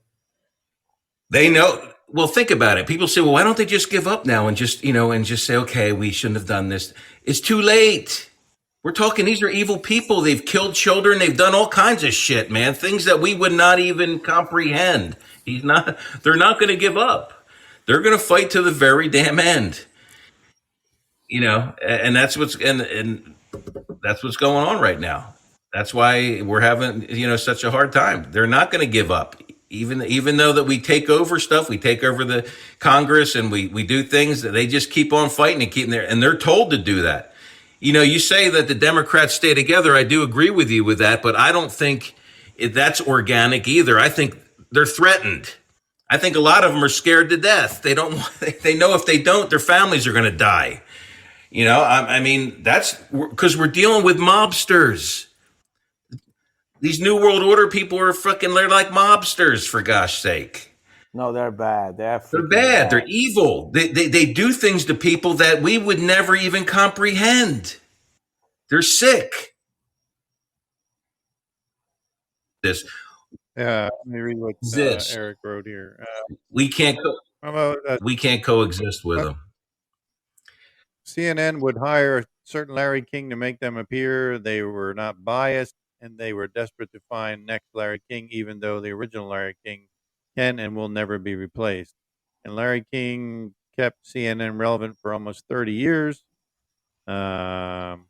They know. Well, think about it. People say, well, why don't they just give up now and just say, okay, we shouldn't have done this. It's too late. We're talking, these are evil people. They've killed children. They've done all kinds of shit, man. Things that we would not even comprehend. They're not going to give up. They're going to fight to the very damn end. And that's what's going on right now. That's why we're having, such a hard time. They're not going to give up. Even though that we take over stuff, we take over the Congress and we do things, that they just keep on fighting and keep there, and they're told to do that. You say that the Democrats stay together. I do agree with you with that, but I don't think that's organic either. I think they're threatened. I think a lot of them are scared to death. They know if they don't, their families are going to die. I mean, that's because we're dealing with mobsters. These New World Order people are they're like mobsters, for gosh sake. No, they're bad. They're bad. They're evil. They do things to people that we would never even comprehend. They're sick. Let me read what Eric wrote here. We can't coexist with them. CNN would hire a certain Larry King to make them appear. They were not biased, and they were desperate to find next Larry King, even though the original Larry King can and will never be replaced. And Larry King kept CNN relevant for almost 30 years. Remember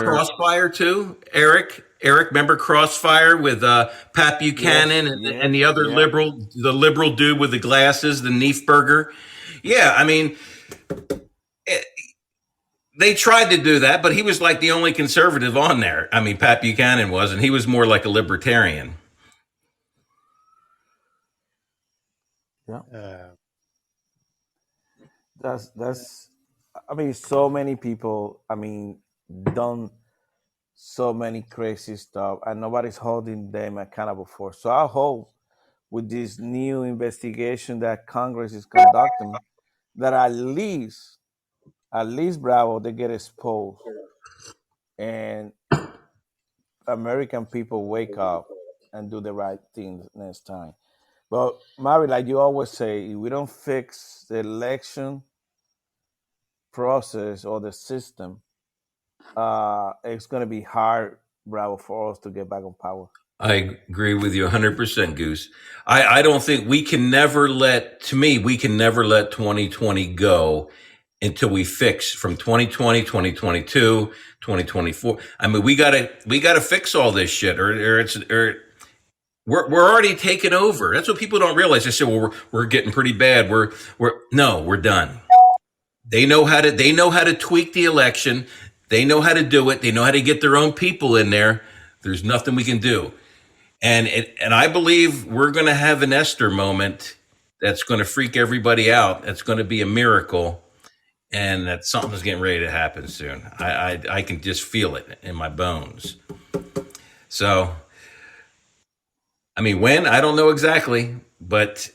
Crossfire too, Eric? Remember Crossfire with Pat Buchanan and the other liberal dude with the glasses, the Neefberger? Yeah, I mean, they tried to do that, but he was like the only conservative on there. I mean, Pat Buchanan was, and he was more like a libertarian. Yeah. That's. I mean, so many people. I mean, done so many crazy stuff, and nobody's holding them accountable for. So I hope with this new investigation that Congress is conducting, that at least Bravo, they get exposed, and American people wake up and do the right thing next time. But Mary, like you always say, if we don't fix the election process or the system, it's going to be hard, Bravo, for us to get back on power. I agree with you 100%, Goose. I don't think we can never let 2020 go until we fix from 2020, 2022, 2024. I mean, we gotta fix all this shit, or we're already taking over. That's what people don't realize. They say, well, we're getting pretty bad. We're done. They know how to tweak the election. They know how to do it. They know how to get their own people in there. There's nothing we can do. And I believe we're going to have an Esther moment that's going to freak everybody out. That's going to be a miracle. And that something's getting ready to happen soon. I can just feel it in my bones. So, I mean, when? I don't know exactly. But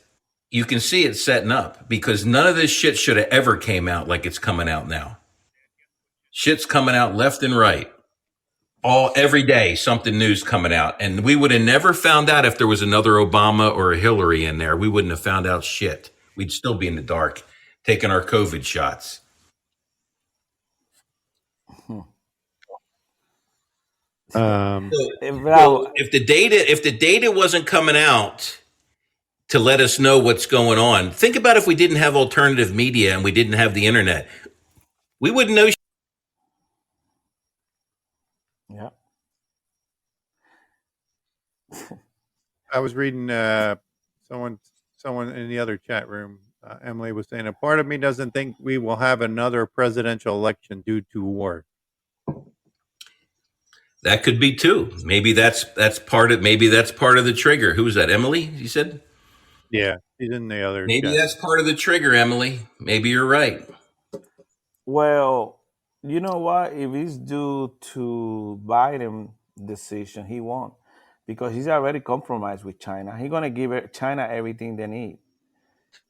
you can see it setting up. Because none of this shit should have ever came out like it's coming out now. Shit's coming out left and right. Every day, something new's coming out. And we would have never found out if there was another Obama or a Hillary in there. We wouldn't have found out shit. We'd still be in the dark, taking our COVID shots. Bravo. If the data wasn't coming out to let us know what's going on. Think about if we didn't have alternative media and we didn't have the internet. We wouldn't know. Yeah. I was reading someone in the other chat room. Emily was saying a part of me doesn't think we will have another presidential election due to war. That could be too. Maybe that's part of the trigger. Who was that? Emily, you said? Yeah, she's in the other Maybe chat. that's part of the trigger, Emily. Maybe you're right. Well, you know what? If it's due to Biden decision, he won because he's already compromised with China. He's gonna give China everything they need.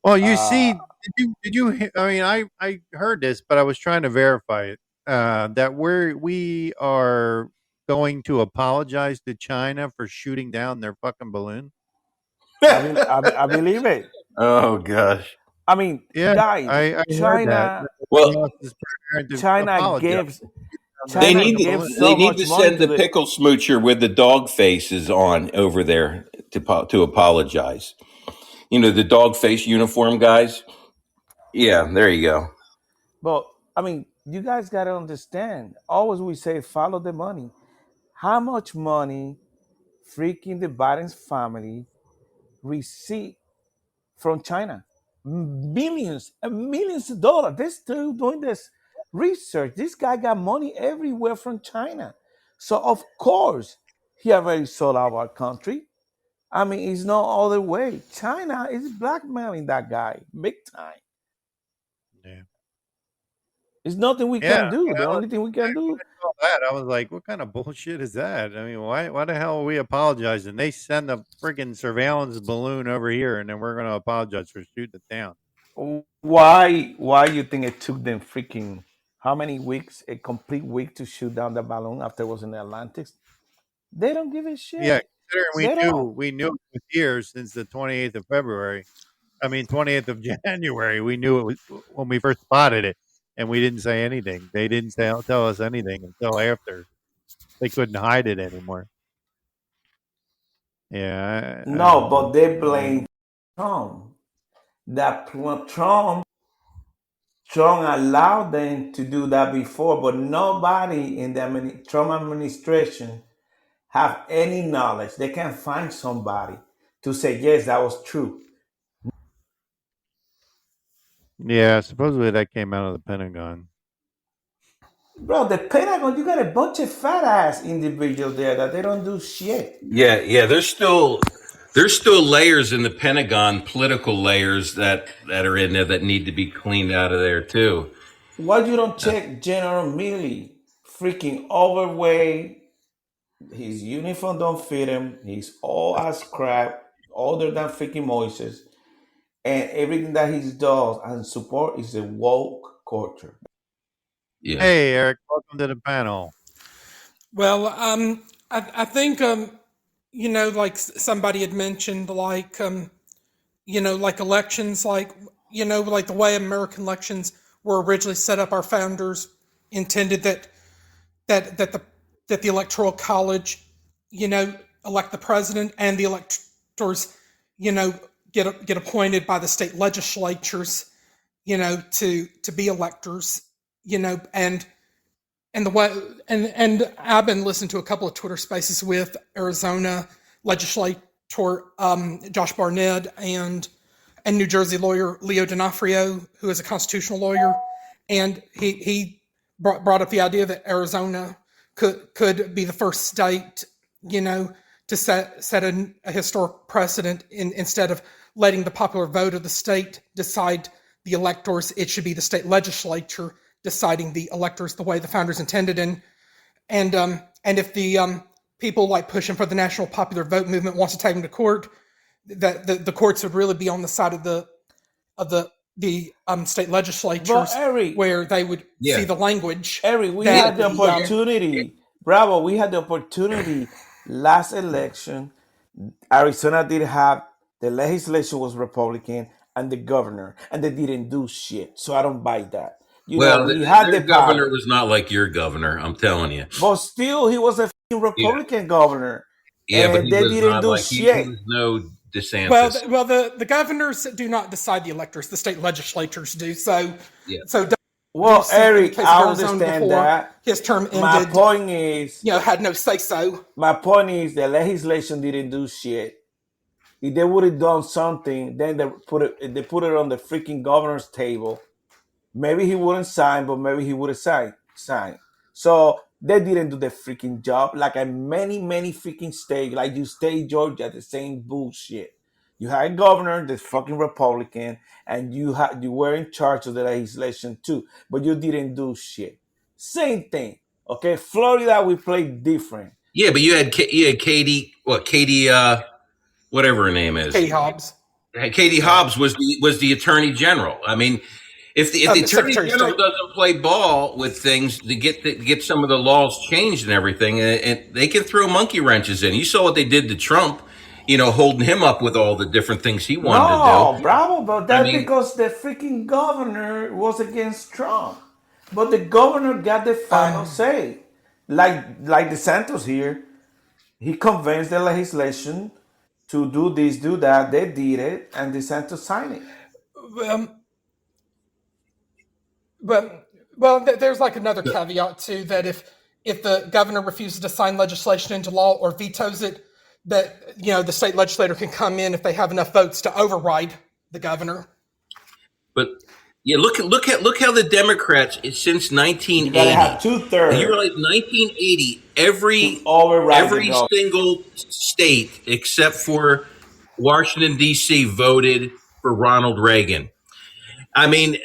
Well, you see, did you? I mean, I heard this, but I was trying to verify it. That we are going to apologize to China for shooting down their fucking balloon. I believe it. Oh gosh. I mean, Yeah, guys, I heard China, that. Well, China apologize. gives. they China need gives so they need much to money send to the pickle smoocher with the dog faces on over there to apologize. You know, the dog face uniform guys. Yeah, there you go. But I mean, you guys gotta understand. Always we say follow the money. How much money freaking the Biden's family receive from China? Millions and millions of dollars. They're still doing this research. This guy got money everywhere from China. So of course he already sold out our country. I mean, it's no other way. China is blackmailing that guy big time. Yeah. There's nothing we Yeah, can do. you The know, only thing we can do. I saw that. I was like, what kind of bullshit is that? I mean, why the hell are we apologizing? They send a friggin' surveillance balloon over here, and then we're going to apologize for shooting it down. Why you think it took them freaking how many weeks? A complete week to shoot down the balloon after it was in the Atlantic? They don't give a shit. Yeah, considering They don't. we knew it was here since the 28th of February. I mean, 28th of January. We knew it was when we first spotted it, and we didn't say anything. They didn't tell us anything until after. They couldn't hide it anymore. Yeah. No, but they blame Trump. That Trump allowed them to do that before, but nobody in the Trump administration have any knowledge. They can't find somebody to say yes, that was true. Yeah, supposedly that came out of the Pentagon. Bro, the Pentagon, you got a bunch of fat ass individuals there that they don't do shit. Yeah. There's still layers in the Pentagon, political layers that are in there that need to be cleaned out of there too. Why you don't check General Milley? Freaking overweight. His uniform don't fit him. He's all as crap, older than freaking Moises. And everything that he does and support is a woke culture. Yeah. Hey, Eric, welcome to the panel. Well, I think you know, like somebody had mentioned, like you know, like elections, like you know, like the way American elections were originally set up. Our founders intended that the Electoral College, you know, elect the president, and the electors, you know, get appointed by the state legislatures, you know, to be electors, you know, and the way and I've been listening to a couple of Twitter spaces with Arizona legislator Josh Barnett and New Jersey lawyer Leo D'Onofrio, who is a constitutional lawyer, and he brought up the idea that Arizona could be the first state, you know, to set a historic precedent instead of letting the popular vote of the state decide the electors. It should be the state legislature deciding the electors the way the founders intended. And if the people like pushing for the national popular vote movement wants to take them to court, that the courts would really be on the side of the state legislatures, Eric, where they would see the language. Eric, we had the opportunity. Bravo, we had the opportunity last election. Arizona did have the legislature was Republican and the governor, and they didn't do shit. So I don't buy that. You know, we had the governor was not like your governor, I'm telling you. But still, he was a Republican governor. Yeah, but they didn't do like shit. He was no DeSantis. Well, the governors do not decide the electors; the state legislatures do. So, Yeah. so Well, Ducey, in the Eric, case I of Arizona understand before that. his term My ended, point is, had no say so. my point is, the legislation didn't do shit. If they would have done something, then they put it on the freaking governor's table. Maybe he wouldn't sign, but maybe he would have signed. So they didn't do the freaking job. Like in many freaking states, like you state Georgia, the same bullshit. You had a governor, the fucking Republican, and you were in charge of the legislation too, but you didn't do shit. Same thing. Okay, Florida, we played different. Yeah, but you had Katie, whatever her name is. Katie Hobbs. Katie Hobbs was the attorney general. I mean, if the attorney Secretary of general State. doesn't play ball with things to get some of the laws changed and everything, and they can throw monkey wrenches in. You saw what they did to Trump, holding him up with all the different things he wanted to No, do. bravo, but that's because the freaking governor was against Trump. But the governor got the final say. Like DeSantis here, he convinced the legislation to do this, do that. They did it, and DeSantis signed it. There's like another caveat too, that if the governor refuses to sign legislation into law or vetoes it, that the state legislator can come in if they have enough votes to override the governor. But yeah, look how the Democrats since 1980. You gotta have 2/3. You realize 1980, every single state except for Washington D.C. voted for Ronald Reagan. I mean,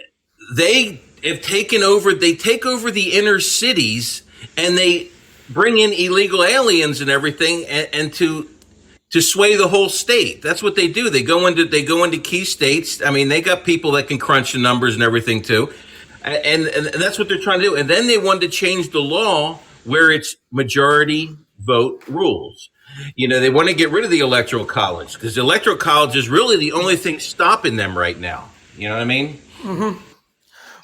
they have taken over. They take over the inner cities and they bring in illegal aliens and everything, and to sway the whole state. That's what they do. They go into key states. I mean, they got people that can crunch the numbers and everything too, and that's what they're trying to do. And then they wanted to change the law where it's majority vote rules. They want to get rid of the electoral college because the electoral college is really the only thing stopping them right now. You know what I mean? Mm-hmm.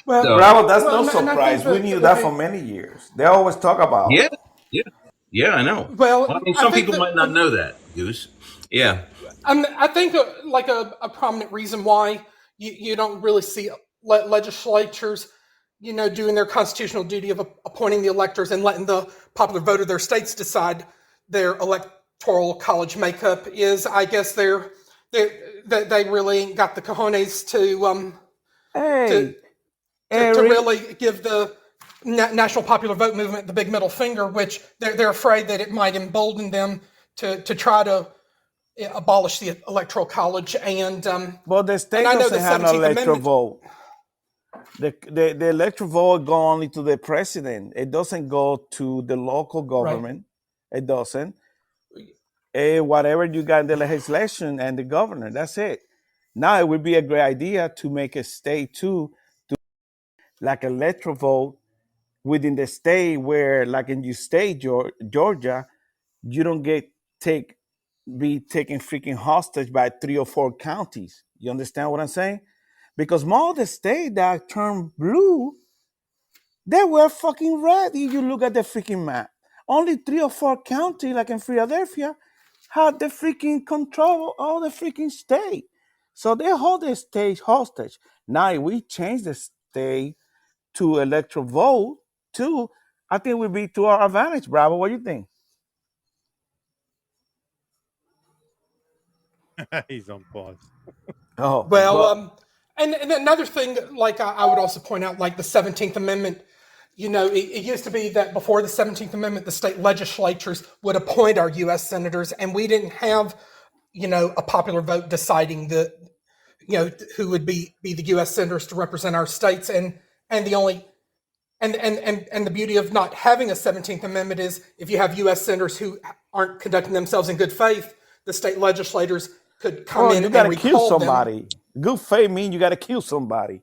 Well, Bravo, that's no surprise. We knew that for many years. They always talk about it. Yeah, I know. Well, I mean, some people might not know that, Goose. Yeah. I think like a prominent reason why you don't really see legislatures, doing their constitutional duty of appointing the electors and letting the popular vote of their states decide their electoral college makeup is, I guess, they really ain't got the cojones to really give the National Popular Vote Movement the big middle finger, which they're afraid that it might embolden them to try to abolish the electoral college. And well, the state doesn't have an electoral vote. The electoral vote go only to the president. It doesn't go to the local government. Right. It doesn't. Whatever you got in the legislation and the governor, that's it. Now it would be a great idea to make a state too, to like electoral vote within the state where, like in your state, Georgia, you don't be taken freaking hostage by 3 or 4 counties. You understand what I'm saying? Because most of the states that turned blue, they were fucking red. If you look at the freaking map, only 3 or 4 counties, like in Philadelphia, had the freaking control of the freaking state. So they hold the state hostage. Now, if we change the state to electoral vote too, I think we'd be to our advantage. Bravo, what do you think? He's on pause. Oh well, and another thing, like I would also point out, like the 17th Amendment. It used to be that before the 17th Amendment, the state legislatures would appoint our U.S. senators, and we didn't have, a popular vote deciding who would be the U.S. senators to represent our states. And the only and the beauty of not having a 17th Amendment is if you have U.S. senators who aren't conducting themselves in good faith, the state legislators could come in and recall kill somebody. Them. Good faith means you got to kill somebody.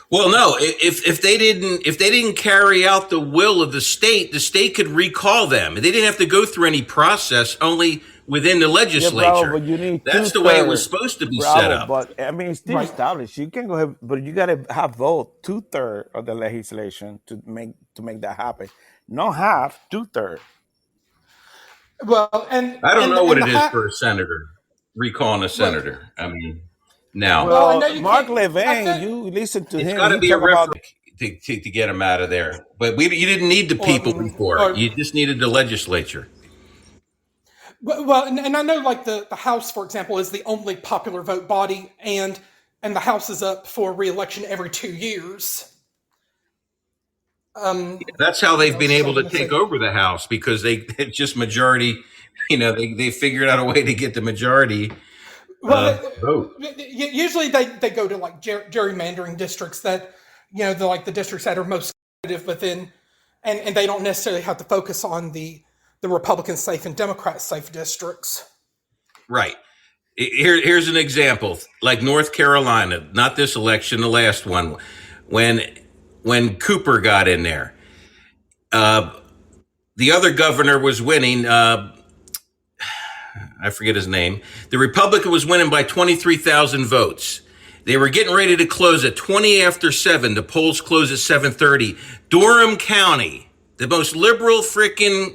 Well, no. If they didn't carry out the will of the state could recall them. They didn't have to go through any process. Only within the legislature. Yeah, bravo, but you need that's the way it was supposed to be set up. But I mean, it's still established. You can go ahead, but you got to have vote 2/3 of the legislation to make that happen. Not half, 2/3. Well, and I don't know what it is for a senator. recalling a senator. I mean, now Well, I know Well, you Mark can't. I Levin, think, you listen to it's him. got to He be a talk about referendum to get him out of there. But you didn't need the people before. or You just needed the legislature. well, and I know like the House, for example, is the only popular vote body, and the House is up for re-election every 2 years. That's how they've What been else was I able to going to take say? over the House because it's just majority. They figured out a way to get the majority Well, vote. usually they go to like gerrymandering districts that the districts that are most competitive, but then and they don't necessarily have to focus on the Republican safe and Democrat safe districts. Right. Here's an example, like North Carolina, not this election, the last one, when Cooper got in there, the other governor was winning. I forget his name. The Republican was winning by 23,000 votes. They were getting ready to close at 20 after 7. The polls closed at 7:30. Durham County, the most liberal freaking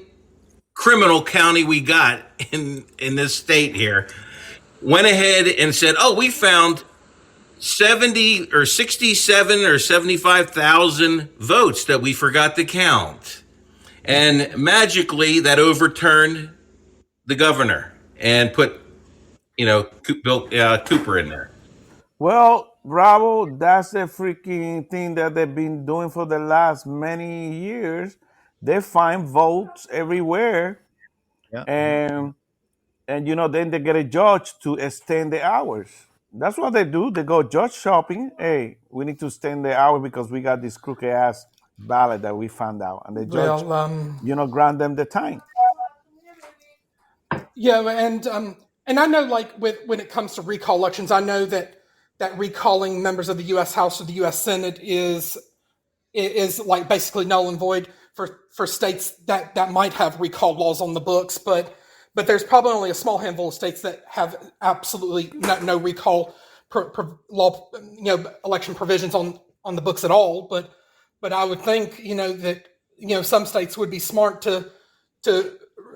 criminal county we got in this state here, went ahead and said, "Oh, we found 70 or 67 or 75,000 votes that we forgot to count." And magically that overturned the governor and put, Cooper in there. well, Bravo, that's the freaking thing that they've been doing for the last many years. They find votes everywhere, Yeah. and then they get a judge to extend the hours. That's what they do. They go judge shopping. Hey, we need to extend the hour because we got this crooked ass ballot that we found out, and the judge, Well, grant them the time. yeah, and I know like when it comes to recall elections, I know that recalling members of the U.S. House or the U.S. Senate is like basically null and void for states that might have recall laws on the books, but there's probably only a small handful of states that have absolutely no recall law, election provisions on the books at all. But I would think that some states would be smart to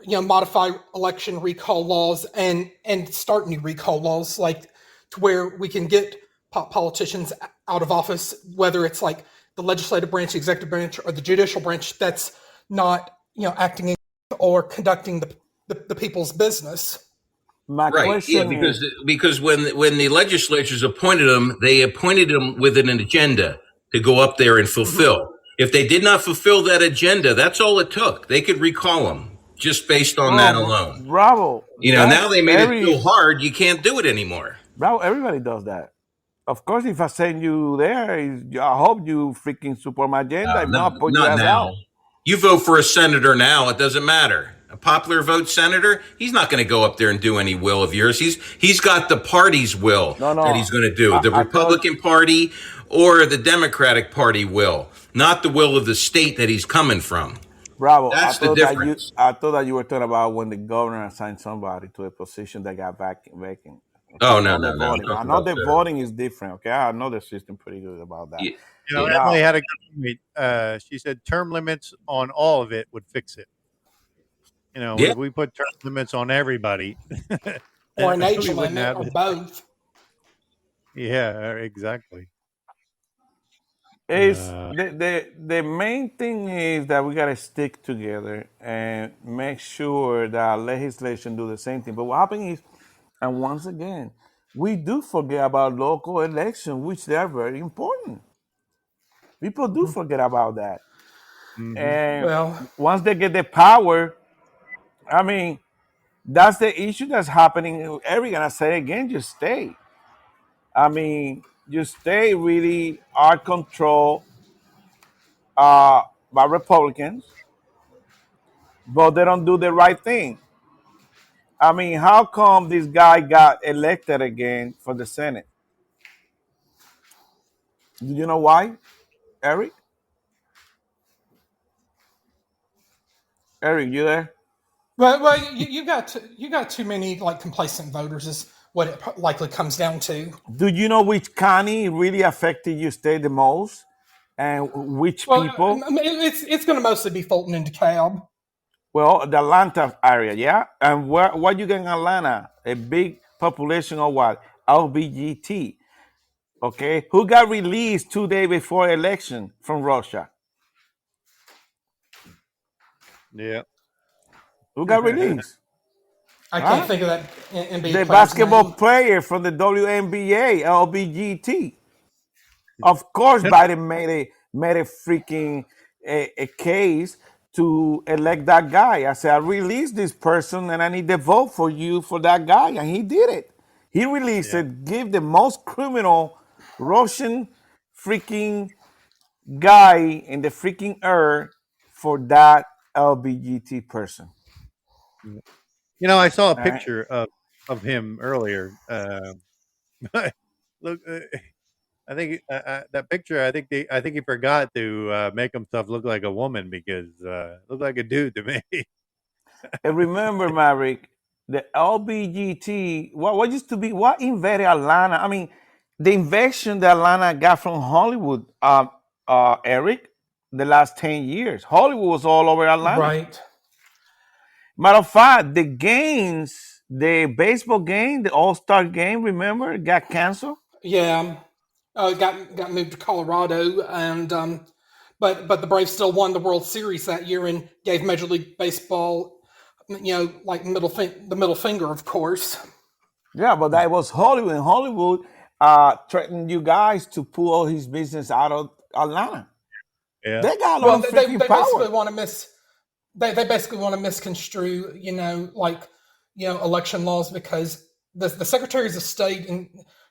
modify election recall laws and start new recall laws, like to where we can get politicians out of office, whether it's like the legislative branch, the executive branch, or the judicial branch that's not acting or conducting the people's business. My Right. Yeah, question is, because when the legislatures appointed them, they appointed them with an agenda to go up there and fulfill. If they did not fulfill that agenda, that's all it took. They could recall them just based on that alone. Bravo. Now they made Every- it so hard you can't do it anymore. Bravo, everybody does that. Of course, if I send you there, I hope you freaking support my agenda. If not, put your Not ass now. out. You vote for a senator now, it doesn't matter. A popular vote senator, he's not going to go up there and do any will of yours. He's got the party's will that he's going to do. The Republican Party or the Democratic Party will, not the will of the state that he's coming from. Bravo. That's the difference. I thought that you were talking about when the governor assigned somebody to a position that got vacant. Okay? Oh, no. I know the voting is different. Okay, I know the system pretty good about that. Yeah. Emily had a good point. She said term limits on all of it would fix it. If we put term limits on everybody, Or an we age wouldn't limit, have or this. both. Yeah, exactly. It's the main thing is that we gotta stick together and make sure that legislation do the same thing. But what happens is, and once again, we do forget about local elections, which they are very important. People do forget about that. And Well, once they get the power, I mean, that's the issue that's happening. Every gonna say again, just stay. I mean, just stay really are controlled by Republicans, but they don't do the right thing. I mean, how come this guy got elected again for the Senate? Do you know why, Eric? Eric, you there? well, you got too many like complacent voters is what it likely comes down to. Do you know which county really affected your state the most, and which Well, people? I mean, it's going to mostly be Fulton and DeKalb. Well, the Atlanta area, yeah. And what you get in Atlanta? A big population of what? LBGT. Okay, who got released 2 days before election from Russia? Yeah. Who got released? I Huh? can't think of that NBA The player's basketball name. player from the WNBA, LBGT. Of course, Biden made a freaking a case to elect that guy. I said, I released this person and I need the vote for you for that guy. And he did it. He released Yeah. it, give the most criminal Russian freaking guy in the freaking earth for that LBGT person. You know, I saw a All right. picture of him earlier. Look, I think that picture. I think he forgot to make himself look like a woman because looked like a dude to me. And remember, Maverick, the LBGT, what used to be, what invaded Atlanta? I mean, the invasion that Atlanta got from Hollywood, Eric, the last 10 years. Hollywood was all over Atlanta. Right. Matter of fact, the games, the baseball game, the All-Star game, remember, got canceled? Yeah. Got moved to Colorado, and but the Braves still won the World Series that year and gave Major League Baseball, like the middle finger, of course. Yeah, but that was Hollywood. And Hollywood threatened you guys to pull all his business out of Atlanta. Yeah. They got Well, on they freaking basically power. want to they basically want to misconstrue, election laws, because the secretaries of state and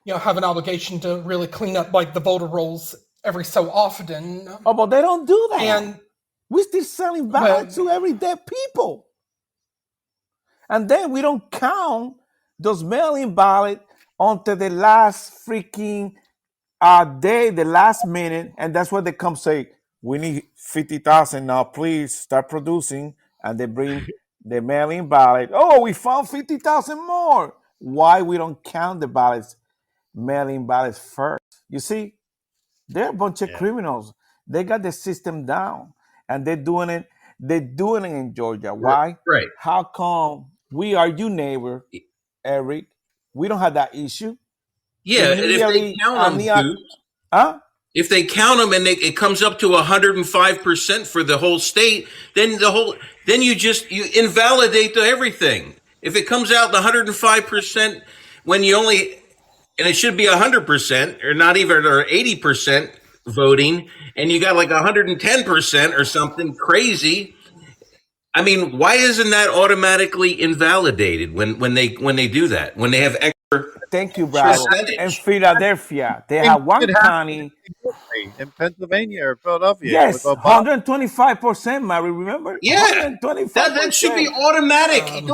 have an obligation to really clean up like the voter rolls every so often. Oh, but they don't do that. And We're still selling ballots Well- to everyday people. And then we don't count those mail-in ballots until the last freaking day, the last minute, and that's where they come say, we need 50,000 now, please start producing. And they bring the mail-in ballot. Oh, we found 50,000 more. Why we don't count the ballots, mail-in ballots first? You see, they're a bunch of Yeah. criminals. They got the system down, and they're doing it. They're doing it in Georgia. Why? Right. How come we are your neighbor, Eric? We don't have that issue. Yeah, and if they Immediately, count them, dude, Huh? if they count them and it comes up to 105% for the whole state, then you invalidate everything. If it comes out 105% when you only, and it should be 100% or not even, or 80% voting, and you got like 110% or something crazy. I mean, why isn't that automatically invalidated when they do that? When they have extra Thank you, Bravo. percentage. In Philadelphia, they have one It happened county. in Pennsylvania or Philadelphia. Yes, with Obama. 125%, Mary. Remember? Yeah, 125%. that should be automatic. You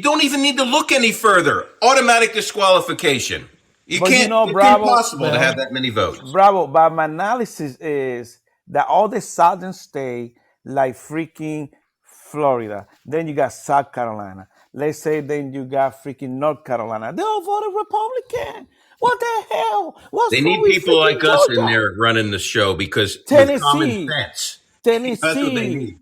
don't even need to look any further. Automatic disqualification. You But can't. It's Bravo, impossible to have that many votes. Bravo, but my analysis is that all the southern states, like freaking Florida, then you got South Carolina. Let's say then you got freaking North Carolina. They all voted Republican. What the hell? What's They wrong need with people like freaking us in Georgia? there running the show because with Tennessee. common sense. That's what they Tennessee, need.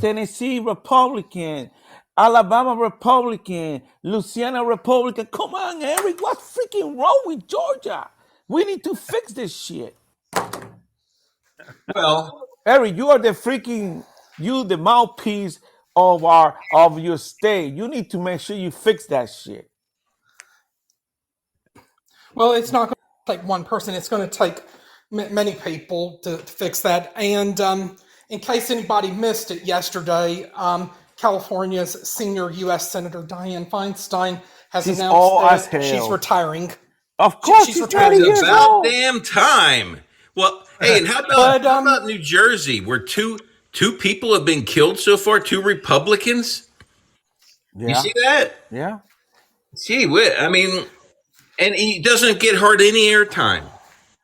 Tennessee Republican, Alabama Republican, Louisiana Republican. Come on, Eric, what's freaking wrong with Georgia? We need to fix this shit. Well, Eric, you are the mouthpiece of your state. You need to make sure you fix that shit. Well, it's not going to take one person. It's going to take many people to fix that. And in case anybody missed it yesterday, California's senior U.S. Senator Dianne Feinstein has She's all announced as that she's hell. retiring. Of course, she's she's retired. 30 it's years about old. damn time. Well, hey, and how about New Jersey, where two people have been killed so far? 2 Republicans. Yeah. You see that? Yeah. Gee, I mean, and he doesn't get hardly any airtime.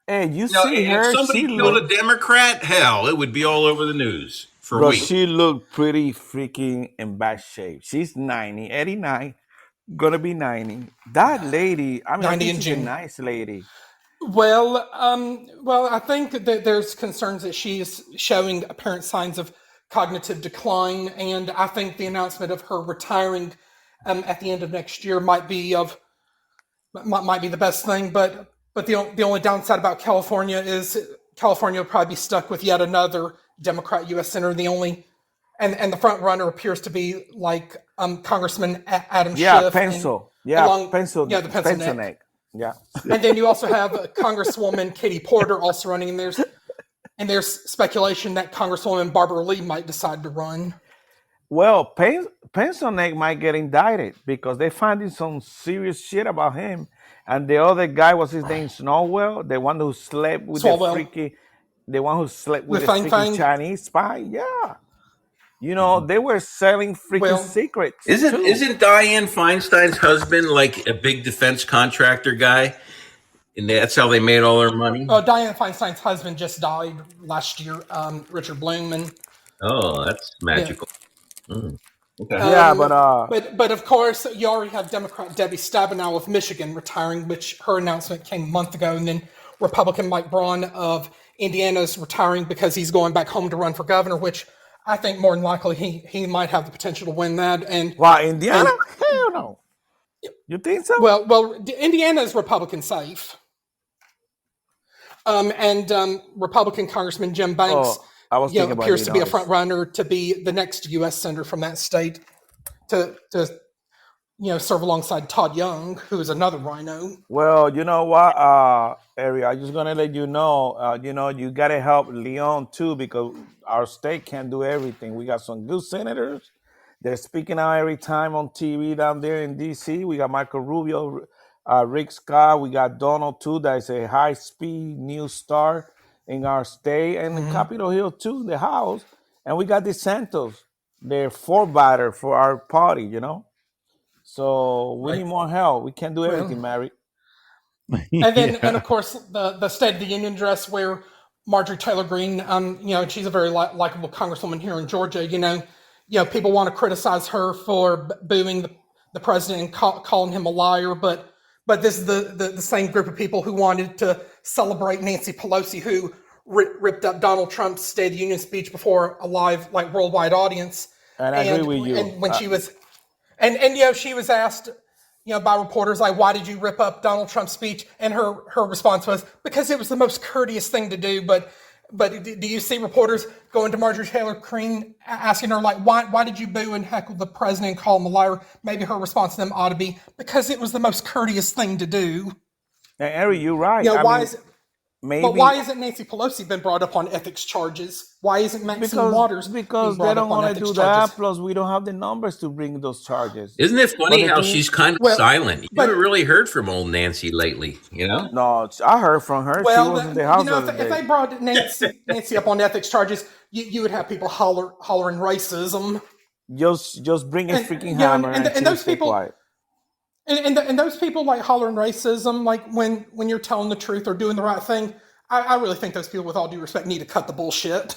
Hey, you Now, see her? if somebody She killed a look, Democrat, hell, it would be all over the news for bro, weeks. she looked pretty freaking in bad shape. She's 90, 89, gonna be 90. That lady, I mean, I 90 think in she's a June. nice lady. Well, I think that there's concerns that she's showing apparent signs of cognitive decline, and I think the announcement of her retiring at the end of next year might be of might be the best thing. But the only downside about California is California will probably be stuck with yet another Democrat U.S. senator. And the front runner appears to be like Congressman Adam Schiff. Pencil. Pencil. The pencil neck. Yeah. And then you also have Congresswoman Katie Porter also running, and there's speculation that Congresswoman Barbara Lee might decide to run. Well, Pencil Neck might get indicted because they finding some serious shit about him. And the other guy, was his name Snowwell, the one who slept with the freaking Chinese spy. Yeah. You know, they were selling freaking secrets. Isn't Dianne Feinstein's husband like a big defense contractor guy? And that's how they made all their money? Dianne Feinstein's husband just died last year, Richard Bloomman. Oh, that's magical. Yeah. Okay. But of course, you already have Democrat Debbie Stabenow of Michigan retiring, which her announcement came a month ago, and then Republican Mike Braun of Indiana is retiring because he's going back home to run for governor, which I think more than likely he might have the potential to win that. And Indiana? Hell no. You think so? Well, Indiana is Republican safe. And Republican Congressman Jim Banks appears to be a front runner to be the next U.S. senator from that state to serve alongside Todd Young, who is another rhino. Well, you know what, Ari, I'm just gonna let you know. You gotta help Leon too, because our state can't do everything. We got some good senators. They're speaking out every time on TV down there in D.C. We got Marco Rubio, Rick Scott. We got Donald too. That is a high-speed news star in our state, and in Capitol Hill too, the House. And we got DeSantis, the forebatter for our party. You know. So we need more help. We can't do everything, Mary. And of course the State of the Union address where Marjorie Taylor Greene, she's a very likable congresswoman here in Georgia. People want to criticize her for booing the president and calling him a liar, but this is the same group of people who wanted to celebrate Nancy Pelosi, who ripped up Donald Trump's State of the Union speech before a live worldwide audience. And I agree with you. And when she was. And she was asked, by reporters, like, why did you rip up Donald Trump's speech? And her response was, because it was the most courteous thing to do. But do you see reporters going to Marjorie Taylor Greene asking her, like, why did you boo and heckle the president and call him a liar? Maybe her response to them ought to be, because it was the most courteous thing to do. And Ari, you're right. But why isn't Nancy Pelosi been brought up on ethics charges? Why isn't Maxine Waters because they don't want to do that. Plus, we don't have the numbers to bring those charges. Isn't it funny how she's kind of silent? You haven't really heard from old Nancy lately, No, I heard from her. Well, she was in the house if they brought Nancy up on ethics charges, you would have people hollering racism. Just bring a freaking hammer and those people. Quiet. And those people like hollering racism, like when you're telling the truth or doing the right thing, I really think those people, with all due respect, need to cut the bullshit.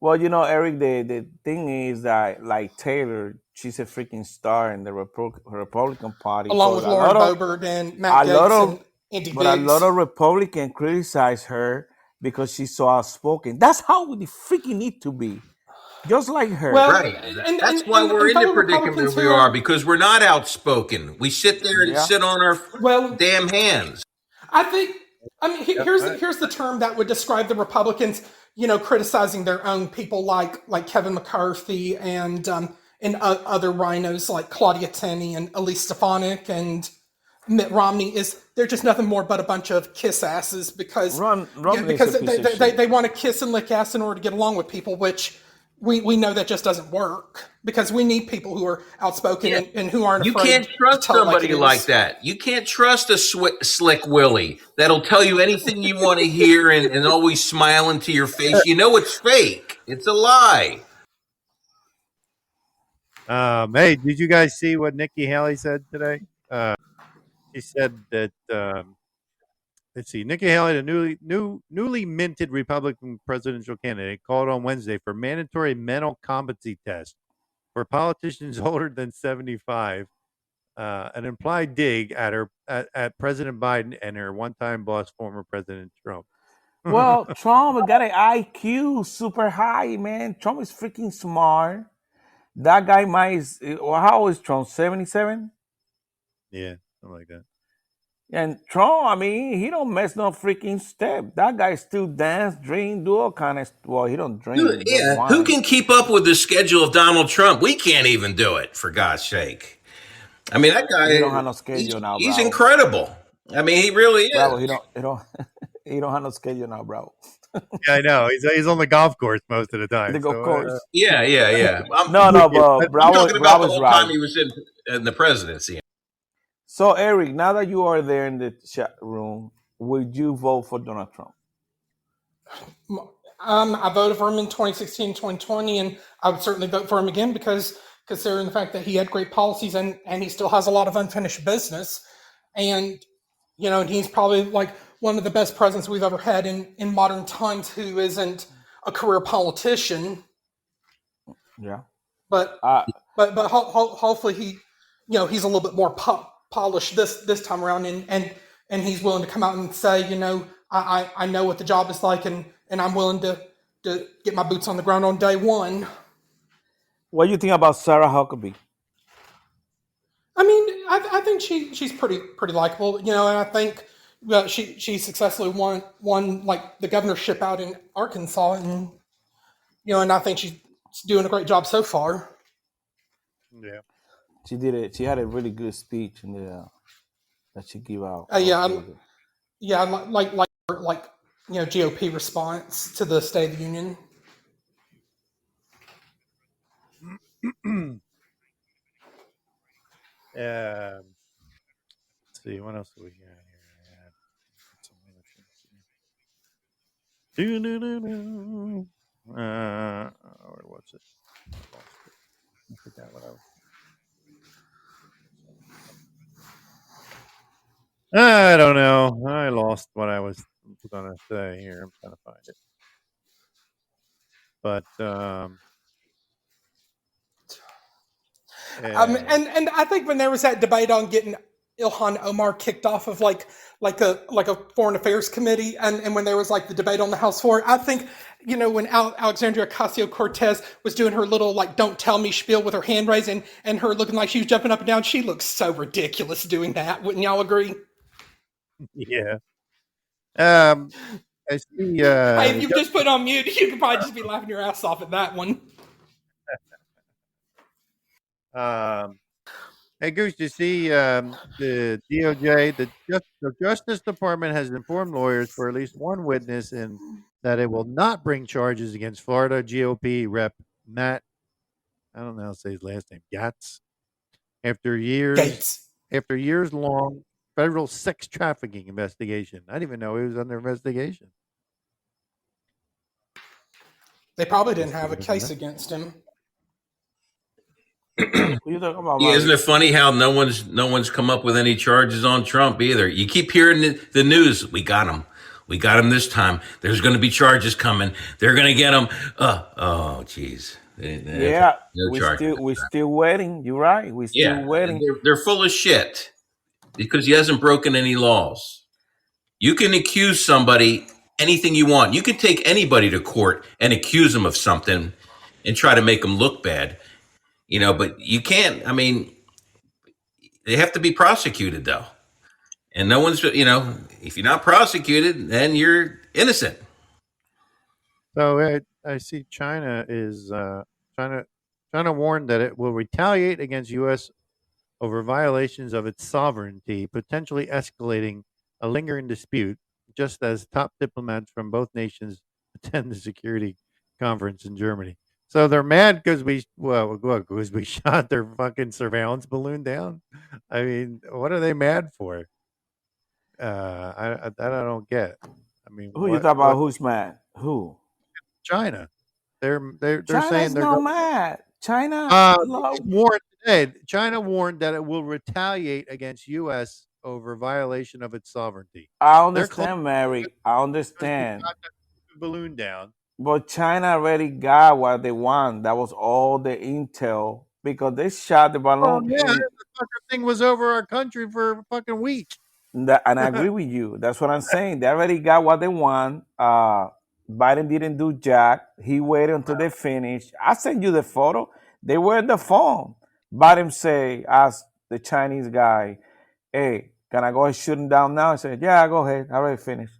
Well, Eric, the thing is that, like, Taylor, she's a freaking star in the Republican Party. Along with Lauren Boebert and Matt Gaetz and Andy Biggs. But a lot of Republicans criticize her because she's so outspoken. That's how we freaking need to be. Just like her. Well, right. That's why we're in the predicament we are, because we're not outspoken. We sit there and sit on our damn hands. Here's the term that would describe the Republicans, criticizing their own people like Kevin McCarthy and other rhinos like Claudia Tenney and Elise Stefanik and Mitt Romney. They're just nothing more but a bunch of kiss asses because they want to kiss and lick ass in order to get along with people, which we know that just doesn't work, because we need people who are outspoken and who aren't afraid. You can't trust somebody like that. You can't trust a slick Willie that'll tell you anything you want to hear and always smile into your face. You know it's fake. It's a lie. Hey, did you guys see what Nikki Haley said today? She said that let's see. Nikki Haley, the newly minted Republican presidential candidate, called on Wednesday for mandatory mental competency tests for politicians older than 75. An implied dig at President Biden and her one-time boss, former President Trump. Well, Trump got an IQ super high, man. Trump is freaking smart. That guy how old is Trump? 77? Yeah, something like that. And Trump, I mean, he don't mess no freaking step. That guy still dance, drink, do all kind of. Well, he don't drink, just Who wine. can keep up with the schedule of Donald Trump? We can't even do it, for God's sake. I mean, that He don't guy, have no schedule now, he's bro. incredible. I mean, he really is. Bravo, he don't he don't have no schedule now, bro. Yeah, I know. He's on the golf course most of the time. Of So course. Yeah. No, no, but I'm Bravo, talking about the Bravo's whole time right. he was in the presidency. So, Eric, now that you are there in the chat room, would you vote for Donald Trump? I voted for him in 2016, 2020, and I would certainly vote for him again because considering the fact that he had great policies and he still has a lot of unfinished business. And, and he's probably like one of the best presidents we've ever had in modern times who isn't a career politician. Yeah. But hopefully he, he's a little bit more polished this time around and he's willing to come out and say, I know what the job is like and I'm willing to get my boots on the ground on day one. What do you think about Sarah Huckabee? I mean, I think she's pretty likable, and I think she successfully won like the governorship out in Arkansas, and and I think she's doing a great job so far. yeah. She did it. She had a really good speech in the that she gave out. Like GOP response to the State of the Union. Let's see, what else do we got here? Where was it? I forgot what I was. I don't know. I lost what I was going to say here. I'm trying to find it. But and I think when there was that debate on getting Ilhan Omar kicked off of like a foreign affairs committee, and when there was like the debate on the House floor, I think when Alexandria Ocasio-Cortez was doing her little like "don't tell me" spiel with her hand raised and her looking like she was jumping up and down, she looks so ridiculous doing that. Wouldn't y'all agree? yeah. I see. Hey, if you just put it on mute, you could probably just be laughing your ass off at that one. Hey, Goose, you see the DOJ, the Justice Department has informed lawyers for at least one witness in that it will not bring charges against Florida GOP Rep. Matt, I don't know how to say his last name, Gatz, after years long federal sex trafficking investigation. I didn't even know he was under investigation. They probably didn't have a case against him. What are you talking about? Isn't it funny how no one's come up with any charges on Trump either? You keep hearing the news. We got him. We got him this time. There's going to be charges coming. They're going to get him. Oh, jeez. Yeah, we're still waiting. You're right. We're still waiting. They're full of shit because he hasn't broken any laws. You can accuse somebody anything you want. You can take anybody to court and accuse them of something and try to make them look bad. But you can't. I mean, they have to be prosecuted, though. And no one's, if you're not prosecuted, then you're innocent. So I see China is China warned that it will retaliate against U.S. over violations of its sovereignty, potentially escalating a lingering dispute, just as top diplomats from both nations attend the security conference in Germany. So they're mad because we shot their fucking surveillance balloon down. I mean, what are they mad for? I don't get. I mean, who you talk about? Who's mad? Who? China. They're China's saying they're not mad. China warned today. China warned that it will retaliate against U.S. over violation of its sovereignty. I understand, Mary. I understand. Balloon down. But China already got what they want. That was all the intel because they shot the balloon. Oh, yeah, the fucking thing was over our country for a fucking week. And I agree with you. That's what I'm saying. They already got what they want. Biden didn't do jack. He waited until they finished. I sent you the photo. They were on the phone. Biden asked the Chinese guy, "Hey, Can I go ahead and shoot him down now? I said, yeah, go ahead. I already finished.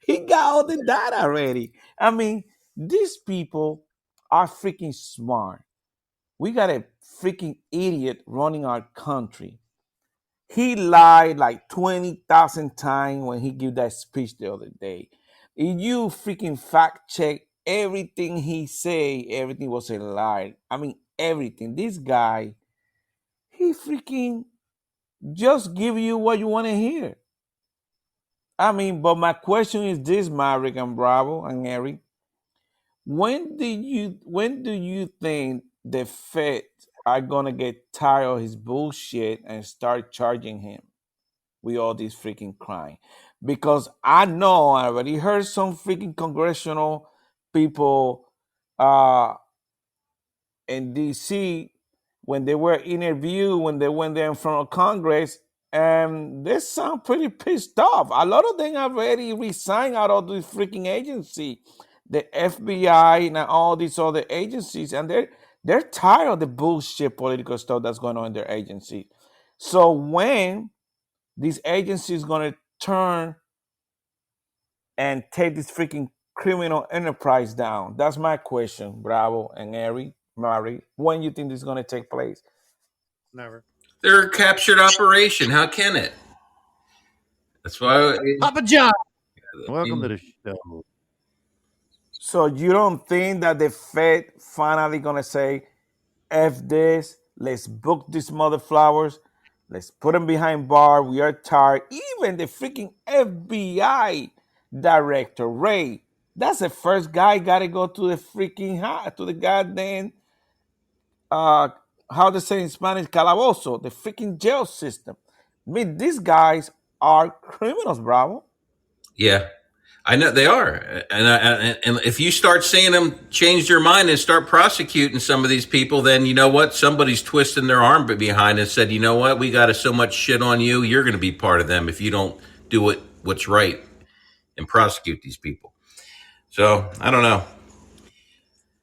He got all the data already. I mean, these people are freaking smart. We got a freaking idiot running our country. He lied like 20,000 times when he gave that speech the other day. If you freaking fact check everything he say, everything was a lie. I mean, everything. This guy, he freaking just give you what you want to hear. I mean, but my question is this, Maverick and Bravo and Eric. When do you think the Fed are gonna get tired of his bullshit and start charging him with all this freaking crime? Because I know I already heard some freaking congressional people in DC when they were interviewed, when they went there in front of Congress, and they sound pretty pissed off. A lot of them have already resigned out of this freaking agency, the FBI and all these other agencies, and they're tired of the bullshit political stuff that's going on in their agency. So when these agencies gonna turn and take this freaking criminal enterprise down? That's my question, Bravo and Ari, Mari. When you think this is gonna take place? Never. They're a captured operation. How can it? That's why. Papa John. Welcome to the show. So you don't think that the Fed finally gonna say, "F this, let's book these mother flowers, let's put them behind bar. We are tired." Even the freaking FBI director Ray, that's the first guy got to go to the freaking to the goddamn how to say in Spanish, calabozo, the freaking jail system. I mean, these guys are criminals, Bravo. Yeah, I know they are, and if you start seeing them change their mind and start prosecuting some of these people, then you know what? Somebody's twisting their arm behind and said, you know what? We got so much shit on you. You're going to be part of them if you don't do what's right and prosecute these people. So I don't know.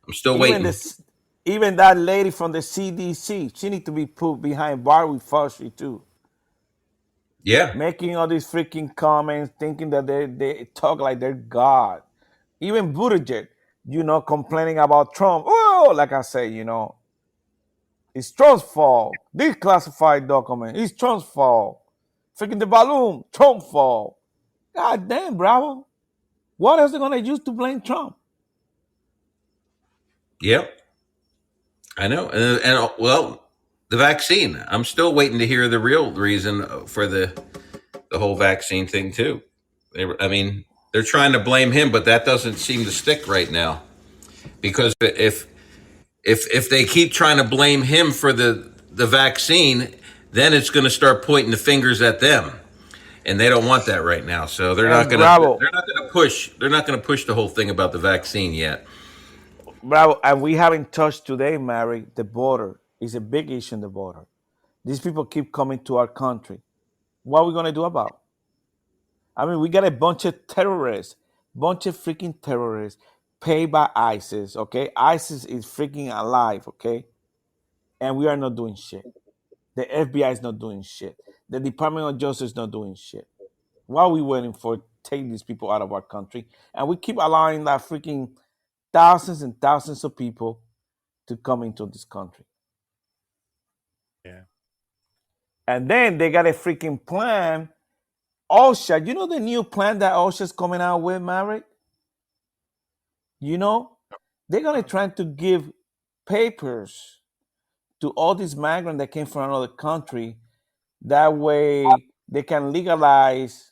I'm still waiting. Even that lady from the CDC, she needs to be put behind bar with Fauci too. Yeah, Making all these freaking comments, thinking that they talk like they're God. Even Buttigieg, complaining about Trump. Oh, like I say, it's Trump's fault. This classified document, it's Trump's fault. Freaking the balloon, Trump's fault. God damn, Bravo. What else are they gonna use to blame Trump? yep, I know. And well, the vaccine. I'm still waiting to hear the real reason for the whole vaccine thing too. I mean, they're trying to blame him, but that doesn't seem to stick right now. Because if they keep trying to blame him for the vaccine, then it's going to start pointing the fingers at them, and they don't want that right now. So they're not going to push. They're not going to push the whole thing about the vaccine yet. Bravo, and we haven't touched today, Mary. The border is a big issue in the border. These people keep coming to our country. What are we going to do about it? I mean, we got a bunch of terrorists, paid by ISIS, okay? ISIS is freaking alive, okay? And we are not doing shit. The FBI is not doing shit. The Department of Justice is not doing shit. What are we waiting for? Take these people out of our country. And we keep allowing that freaking thousands and thousands of people to come into this country. Yeah. And then they got a freaking plan. OSHA, you know the new plan that OSHA's coming out with, Maverick? They're going to try to give papers to all these migrants that came from another country. That way they can legalize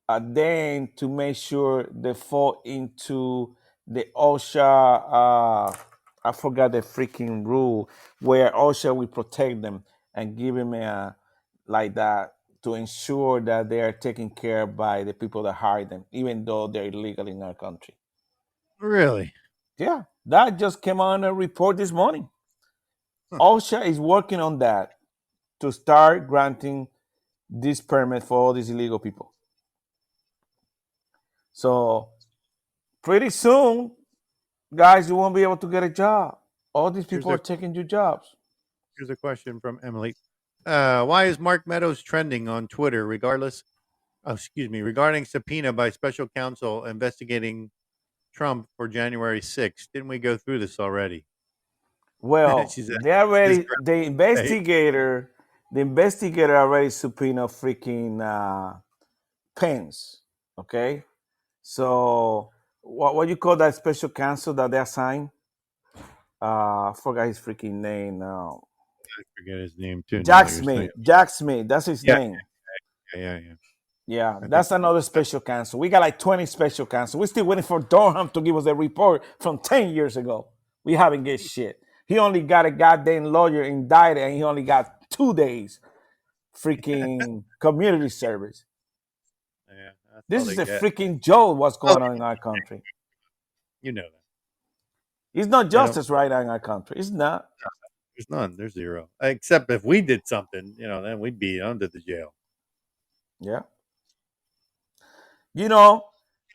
them to make sure they fall into the OSHA, I forgot the freaking rule, where OSHA will protect them and give them like that to ensure that they are taken care of by the people that hire them, even though they're illegal in our country. Really? Yeah, that just came on a report this morning. OSHA is working on that to start granting this permit for all these illegal people. So pretty soon, guys, you won't be able to get a job. All these people are taking your jobs. Here's a question from Emily. Why is Mark Meadows trending on Twitter regarding subpoena by special counsel investigating Trump for January 6th? Didn't we go through this already? Well, She's they already this the investigator already subpoenaed freaking Pence. Okay, so what you call that special counsel that they assigned? I forgot his freaking name now. I forget his name too. Jack Smith. Jack Smith. That's his Yeah, name. yeah. Yeah, I that's think- another special counsel. We got like 20 special counsel. We're still waiting for Durham to give us a report from 10 years ago. We haven't get shit. He only got a goddamn lawyer indicted and he only got 2 days freaking community service. Yeah, that's This all is they a get. freaking joke what's going on in our country. You know that. It's not justice right now in our country. It's not. There's none. There's zero. Except if we did something, then we'd be under the jail. Yeah.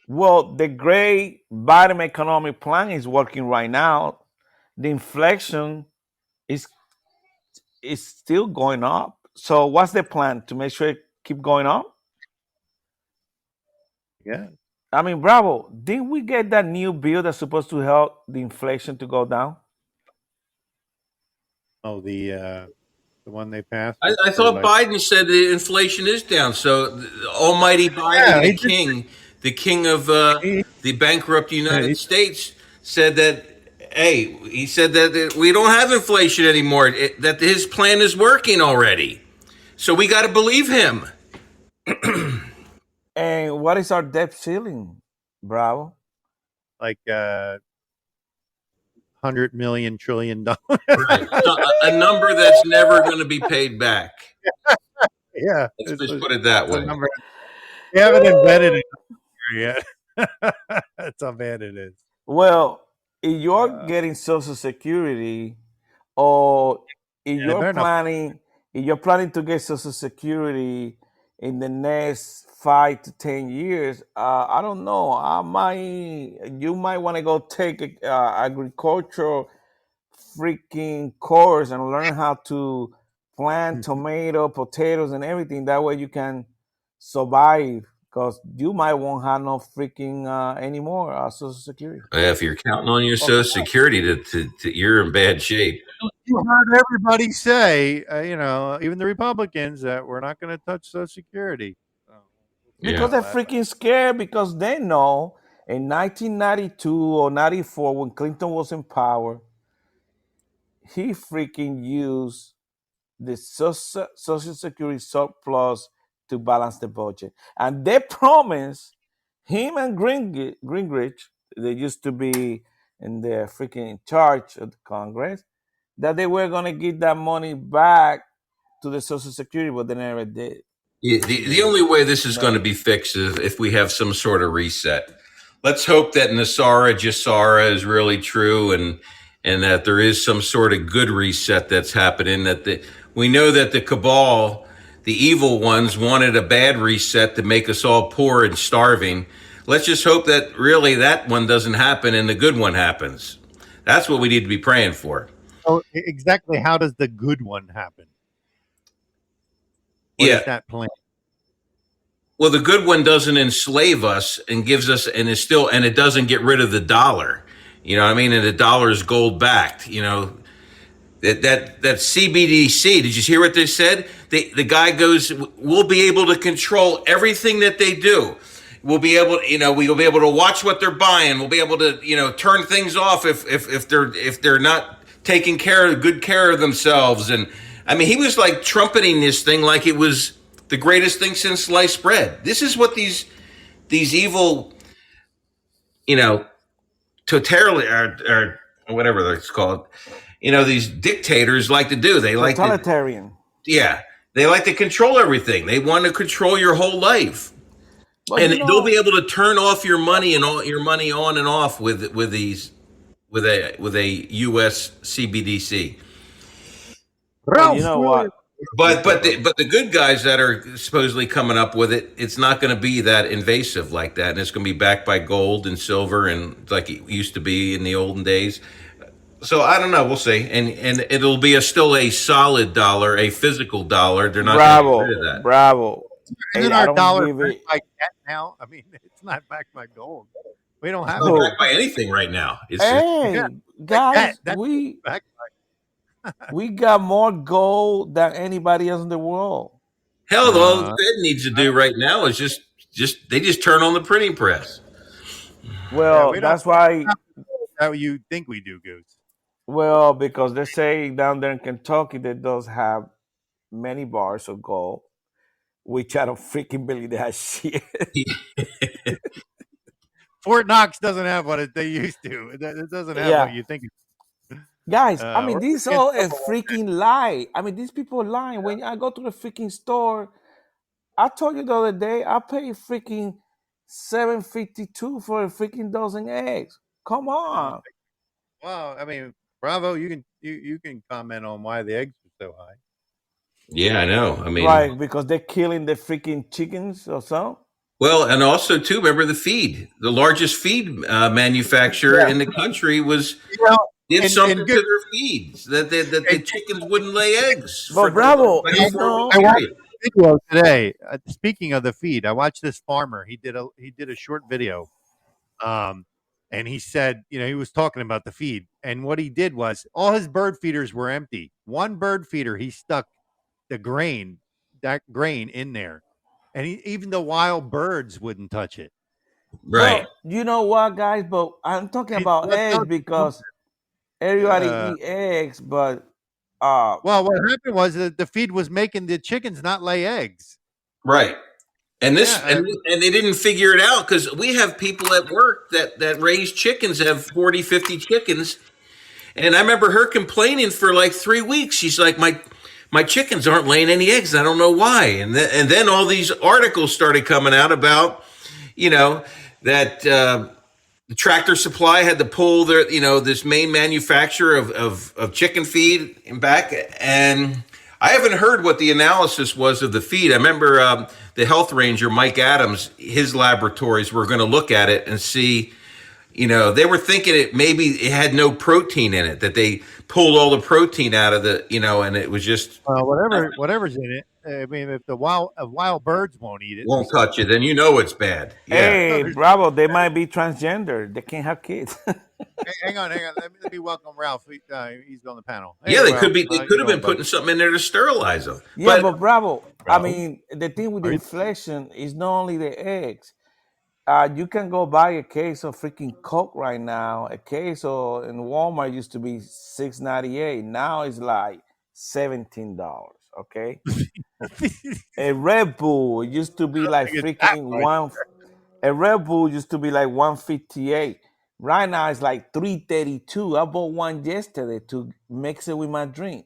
Well, the great Biden economic plan is working right now. The inflation is still going up. So what's the plan to make sure it keep going up? Yeah. I mean, Bravo, didn't we get that new bill that's supposed to help the inflation to go down? Oh, the one they passed. I thought Biden said the inflation is down. So Almighty Biden, the king of the bankrupt United States, said that. Hey, he said that we don't have inflation anymore. That his plan is working already. So we got to believe him. And what is our debt ceiling, Bravo? Like $100 million trillion. Right. A number that's never going to be paid back. Yeah. Let's just put it that way. We haven't invented it yet. That's how bad it is. Well, if you're getting Social Security, or if you're planning to get Social Security in the next 5 to 10 years, I don't know. You might want to go take a agricultural freaking course and learn how to plant tomato, potatoes, and everything. That way you can survive. Because you might won't have no freaking anymore Social Security. If you're counting on your Social Security, you're in bad shape. You heard everybody say, even the Republicans, that we're not going to touch Social Security. Because they're freaking scared, because they know in 1992 or 94, when Clinton was in power, he freaking used the Social Security surplus to balance the budget. And they promised him and Gingrich, they used to be in the freaking charge of the Congress, that they were going to give that money back to the Social Security, but they never did. Yeah, the only way this is going to be fixed is if we have some sort of reset. Let's hope that Jassara is really true, and that there is some sort of good reset that's happening. We know that the cabal, the evil ones, wanted a bad reset to make us all poor and starving. Let's just hope that really that one doesn't happen and the good one happens. That's what we need to be praying for. Oh, exactly. How does the good one happen? What is that plan? Well, the good one doesn't enslave us and gives us, and it doesn't get rid of the dollar. You know what I mean? And the dollar is gold backed. That CBDC. Did you hear what they said? The guy goes, we'll be able to control everything that they do. We'll be able, we'll be able to watch what they're buying. We'll be able to, turn things off if they're not taking good care of themselves. And I mean, he was like trumpeting this thing like it was the greatest thing since sliced bread. This is what these evil, totalitarian or whatever it's called, these dictators like to do. They like totalitarian. They like to control everything. They want to control your whole life. Well, and they'll be able to turn off your money and all your money on and off with a U.S. CBDC. Well, you know what? But the good guys that are supposedly coming up with it, it's not going to be that invasive like that, and it's going to be backed by gold and silver and like it used to be in the olden days. So I don't know. We'll see, and it'll be still a solid dollar, a physical dollar. They're not going to get Bravo, rid of that. bravo. Isn't Hey, I our don't dollar give backed it. by debt now? I mean, it's not backed by gold. We don't It's have not any backed Oh, by gold. anything right now. It's just Yeah, hey, like debt. guys, That's what it's we backed we got more gold than anybody else in the world. hell. All the by. Fed needs to I do don't right now is just they just turn on the printing press. Yeah, Well, we don't that's why. have the gold how you think we do, Goose. Well, because they say down there in Kentucky that does have many bars of gold, which I don't freaking believe that shit. Fort Knox doesn't have what they used to. It doesn't have what Yeah, you think. guys. I mean, We're this gonna get all in a trouble one freaking lie. I mean, these people are lying. When I go to the freaking store, I told you the other day I paid freaking $7.52 for a freaking dozen eggs. Come day. on. Well, I mean, Bravo, you can comment on why the eggs are so high. Yeah, I know. I mean, Like because they're killing the freaking chickens or something. well, and also too, remember the feed. The largest feed manufacturer Yeah, in the country was you know, did and something to good. their feeds that the And, chickens wouldn't lay eggs But for bravo, like a I, it's 4 week I no. watched period. a video today. Speaking of the feed, I watched this farmer. He did a short video, um, and he said, he was talking about the feed, and what he did was all his bird feeders were empty. One bird feeder, he stuck the grain, that grain in there, and even the wild birds wouldn't touch it. Right. Well, you know what, guys? But I'm talking And about that eggs tells you because something. everybody Uh, eat eggs, but uh, well, what happened was that the feed was making the chickens not lay eggs. Right. And Yeah, this and they didn't figure it out because we have people at work that raise chickens, have 40, 50 chickens. And I remember her complaining for like 3 weeks. She's like, my chickens aren't laying any eggs. I don't know why. And then all these articles started coming out about, you know, that the Tractor Supply had to pull their, this main manufacturer of chicken feed and back. And I haven't heard what the analysis was of the feed. I remember the health ranger, Mike Adams, his laboratories were going to look at it and see, they were thinking it had no protein in it, that they pulled all the protein out of and it was just whatever's in it. I mean, if the wild birds won't eat it, won't touch it, then it's bad. Yeah. hey, there's bravo, they might be transgender. They can't have kids. hang on. Let me welcome Ralph. He's on the panel. Hey, Yeah, Ralph, they how could you have been doing, buddy? putting something in there to sterilize them. Yeah, But but bravo. I Ralph, mean, the thing with are you? inflation is not only the eggs. You can go buy a case of freaking Coke right now. A case of in Walmart used to be $6.98. Now it's like $17. Okay, a Red Bull used to be I like think it's that freaking much. one. A Red Bull used to be like 158. Right now it's like 332. I bought one yesterday to mix it with my drink.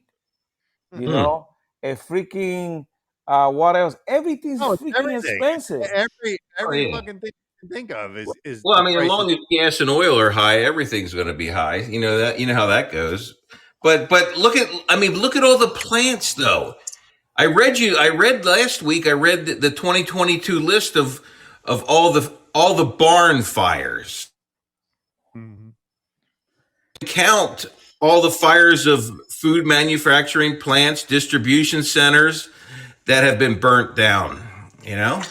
You hmm. know, a freaking what else? Everything's No, it's freaking everything. expensive. Oh Every yeah. fucking thing you can think of is Well, I the mean, as price of. long as gas and oil are high, everything's going to be high. You know that. You know how that goes. But look at all the plants though. I read last week. I read the 2022 list of all the barn fires. Mhm. Count all the fires of food manufacturing plants, distribution centers that have been burnt down. You know.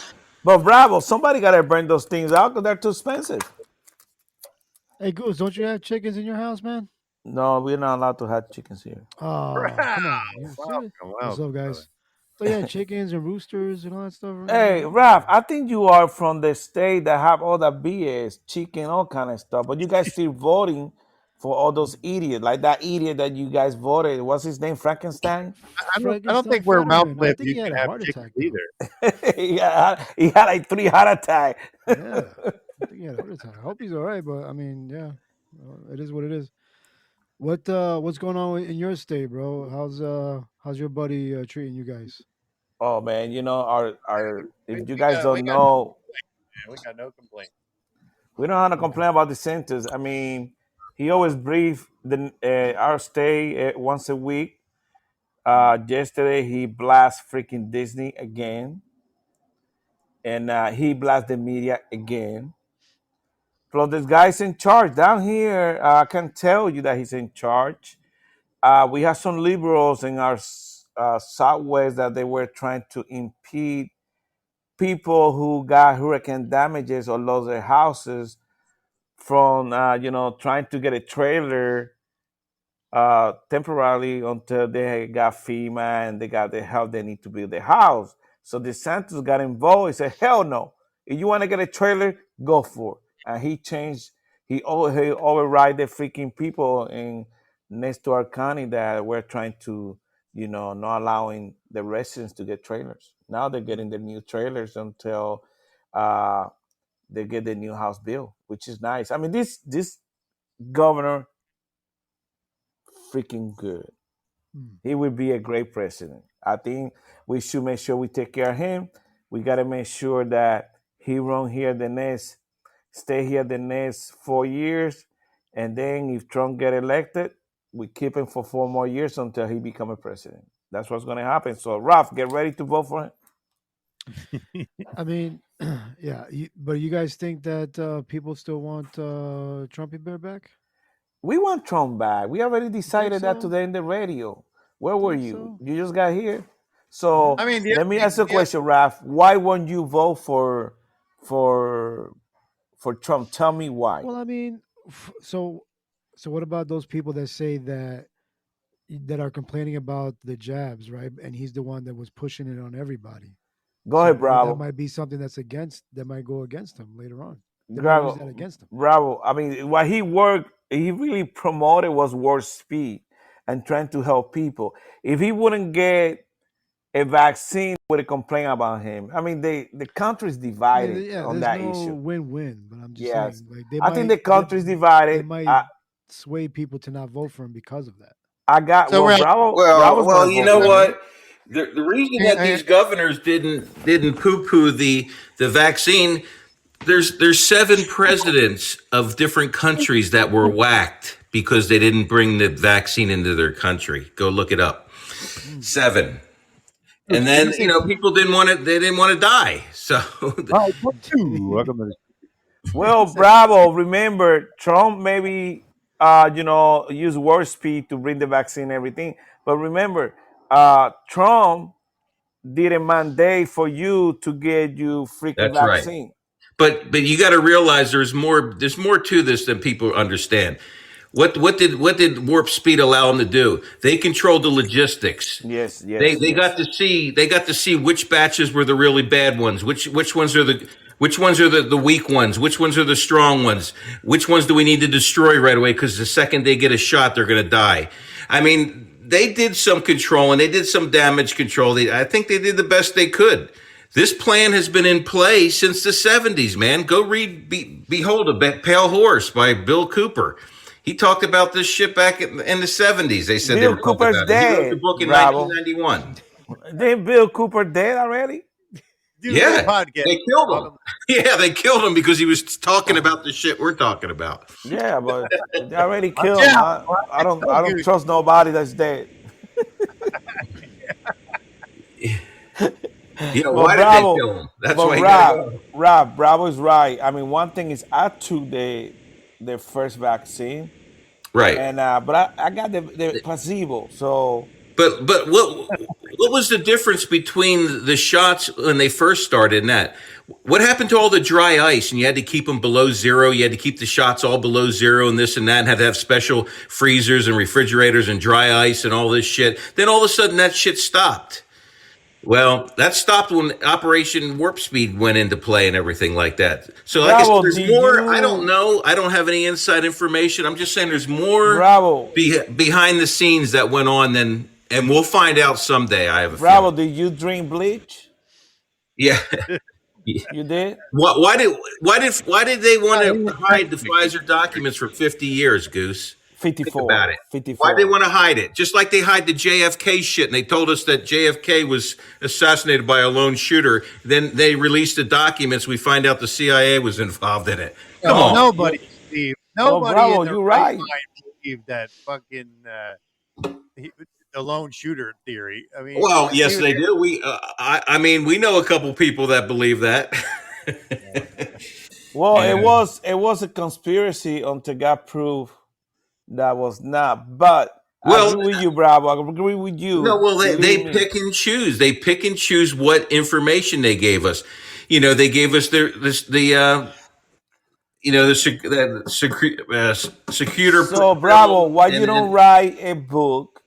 But bravo, somebody gotta burn those things out because they're too expensive. Hey, Goose, don't you have chickens in your house, man? No, we're not allowed to have chickens here. Oh, come on. You serious? Welcome, What's up, welcome, brother. guys? So yeah, chickens and roosters and all that stuff in your Hey, house? Ralph, I think you are from the state that have all that BS, chicken, all kind of stuff. But you guys still voting for all those idiots, like that idiot that you guys voted. What's his name? Frankenstein? I don't Frankenstein think where Ralph Fetterman. I lives think you he had can a have heart chickens attack though. either. He had like 3 heart attacks. Yeah, I think he had a heart attack. I hope he's all right, but I mean, yeah, it is what it is. What's going on in your state, bro? How's your buddy treating you guys? Oh man, you know our if you We guys got don't no know, complaints, man. We got no complaints. we don't have to Yeah. complain about the centers. I mean, he always brief the our stay once a week. Yesterday he blast freaking Disney again, and he blast the media again. Plus, this guy's in charge down here. I can tell you that he's in charge. We have some liberals in our Southwest that they were trying to impede people who got hurricane damages or lost their houses from trying to get a trailer temporarily until they got FEMA and they got the help they need to build their house. So DeSantis got involved. He said, "Hell no! If you want to get a trailer, go for it." And he changed. He override the freaking people in next to our county that were trying to, not allowing the residents to get trailers. Now they're getting the new trailers until uh, they get the new house bill, which is nice. I mean, this governor freaking good. He would be a great president. I think we should make sure we take care of him. We got to make sure that he stay here the next 4 years, and then if Trump get elected, we keep him for 4 more years until he become a president. That's what's going to happen. So, Ralph, get ready to vote for him. I mean, yeah, but you guys think that people still want Trumpy Bear back? We want Trump back. We already decided that so? today in the radio. Where were Think you? so? You just got here. So I mean, let me ask you a question, Ralph. Why won't you vote for Trump? Tell me why. Well, I mean, so what about those people that say that are complaining about the jabs, right? And he's the one that was pushing it on everybody. Go ahead, That Bravo. might be something that might go against him later on. They might Bravo. use that against him. Bravo. I mean, what he really promoted was warp speed and trying to help people. If he wouldn't get a vaccine, would complain about him. I mean, the country's divided on that there's no issue. win-win, but I'm just Yes. saying, I think the country's divided. They might sway people to not vote for him because of that. I got So, Bravo. Well, you know what? The reason that these governors didn't poo-poo the vaccine, there's 7 presidents of different countries that were whacked because they didn't bring the vaccine into their country. Go look it up. 7. And then people didn't want to die. So welcome to well, Bravo. Remember, Trump maybe use warp speed to bring the vaccine and everything. But remember, Trump did a mandate for you to get you freaking That's right. vaccine. But you got to realize there's more to this than people understand. What did warp speed allow them to do? They controlled the logistics. Yes. They got to see which batches were the really bad ones, which ones are the weak ones, which ones are the strong ones, which ones do we need to destroy right away because the second they get a shot they're going to die. I mean, they did some control and they did some damage control. I think they did the best they could. This plan has been in play since the 70s, man. Go read Behold a Pale Horse by Bill Cooper. He talked about this shit back in the 70s. They said Bill Cooper's dead. He wrote the book in Bravo. 1991. Then Bill Cooper dead already? Yeah, they killed him. Yeah, they killed him because he was talking about the shit we're talking about. Yeah, but they already killed him. I don't trust nobody that's dead. Why did they kill him? That's why Rob, Bravo is right. I mean, one thing is I took the first vaccine, right? And but I got the placebo. So, but what was the difference between the shots when they first started and that? What happened to all the dry ice? And you had to keep them below zero. You had to keep the shots all below zero and this and that, and had to have special freezers and refrigerators and dry ice and all this shit. Then all of a sudden that shit stopped. Well, that stopped when Operation Warp Speed went into play and everything like that. So I guess there's more. I don't know. I don't have any inside information. I'm just saying there's more behind the scenes that went on than, and we'll find out someday. I have a feeling. Did you drink bleach? Yeah. You did? Why did they want to hide the Pfizer documents for 50 years, Goose? 54. Think about it. 54. Why they want to hide it? Just like they hide the JFK shit, and they told us that JFK was assassinated by a lone shooter. Then they released the documents. We find out the CIA was involved in it. Come on, nobody, Steve. Nobody. Bravo, you're right. Believe that fucking the lone shooter theory. I mean, well, yes, they do. I mean, we know a couple people that believe that. Well, Yeah. it was a conspiracy until God proved that was not. But I Well, agree with you, Bravo. I agree with no, you. well, they Believe me. pick and choose. They pick and choose what information they gave us. They gave us secutor So, Bravo, film, why you and don't then write a book?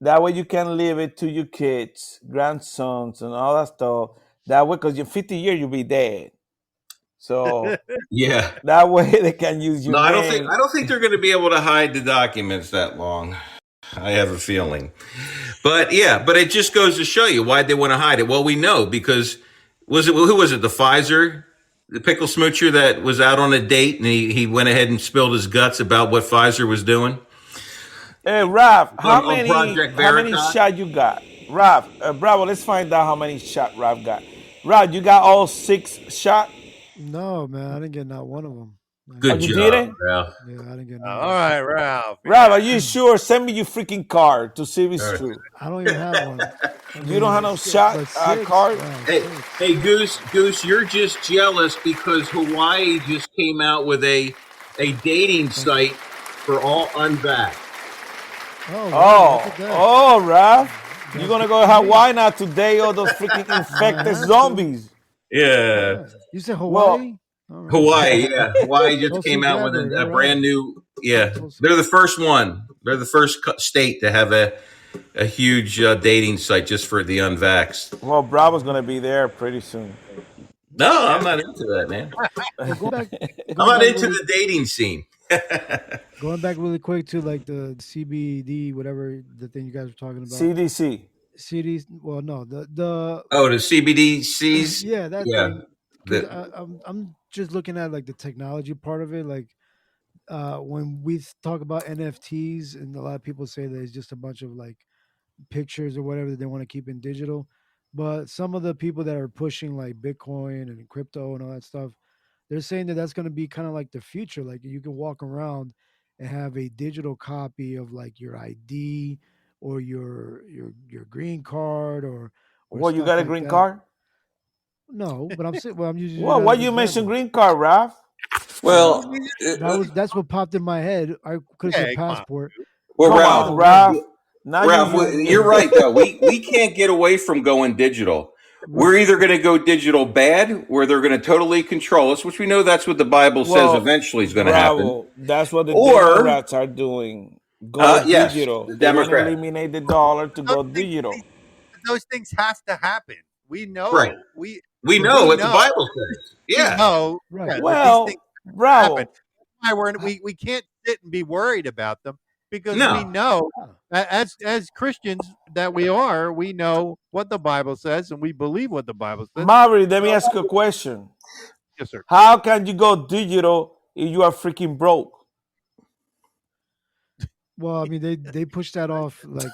That way you can leave it to your kids, grandsons, and all that stuff. That way, because in 50 years you'll be dead. So yeah. that way they can use your No, name. I don't think they're going to be able to hide the documents that long. I have a feeling. But yeah, but it just goes to show you why they want to hide it. Well, we know because who was it? The Pfizer, the pickle smoocher that was out on a date and he went ahead and spilled his guts about what Pfizer was doing Hey, Ralph, on Project how many Veritas. shots you got? Ralph, Bravo, let's find out how many shot Ralph got. Ralph, you got all 6 shot? No, man, I didn't get not one of them. Good You job, didn't? Ralph. Yeah, I didn't get All none. Of them. right, Ralph. Ralph, are you sure? Send me your freaking card to see if it's All right. true. I don't even have one. You don't have no shot but six? card? Wow, Hey, six. hey, Goose, you're just jealous because Hawaii just came out with a dating site for all unvaxxed. Oh, wow, look at that. Ralph. You're gonna go to Hawaii now to date all those freaking infected have to. zombies. Yeah. You said Well, Hawaii? All right. Hawaii, yeah. Hawaii just Tulsi came out with Gabbard, a all brand right. new, yeah. Tulsi. They're the first one. They're the first state to have a huge dating site just for the unvaxxed. Well, Bravo's gonna be there pretty soon. No, I'm not into that, man. Well, I'm going not back into really, the dating scene. going back really quick to like the CBD, whatever the thing you guys were talking about. CDC. CDs. Well, no, the Oh, the CBDCs? yeah, that Yeah. thing. 'Cause The- I'm just looking at like the technology part of it. Like when we talk about NFTs, and a lot of people say that it's just a bunch of like pictures or whatever that they want to keep in digital. But some of the people that are pushing like Bitcoin and crypto and all that stuff, they're saying that that's going to be kind of like the future. Like you can walk around and have a digital copy of like your ID or your green card or Well, you stuff got a like green that. card? No, but I'm saying, well, I'm using Well, that why as an you mention example. green card, Ralph? well, That's what popped in my head. I could have Hey, said come on. passport. well, Come Ralph, on, Ralph. Now Ralph, you're right though. We can't get away from going digital. We're either going to go digital bad, where they're going to totally control us, which we know that's what the Bible says Well, eventually is going to happen. Bravo. That's what the Or- Democrats are doing. Go Yes, digital. the They want to Democrats. eliminate the dollar to go Those things- digital. Those things have to happen. We know. Right. We know what the know. Bible says. Yeah. know. Right. Yeah, that Well, these things Bravo. happen. That's why we can't sit and be worried about them because No. we know as Christians that we are, we know what the Bible says and we believe what the Bible says. Maverick, let me ask you a question. Yes, sir. How can you go digital if you are freaking broke? Well, I mean, they pushed that off like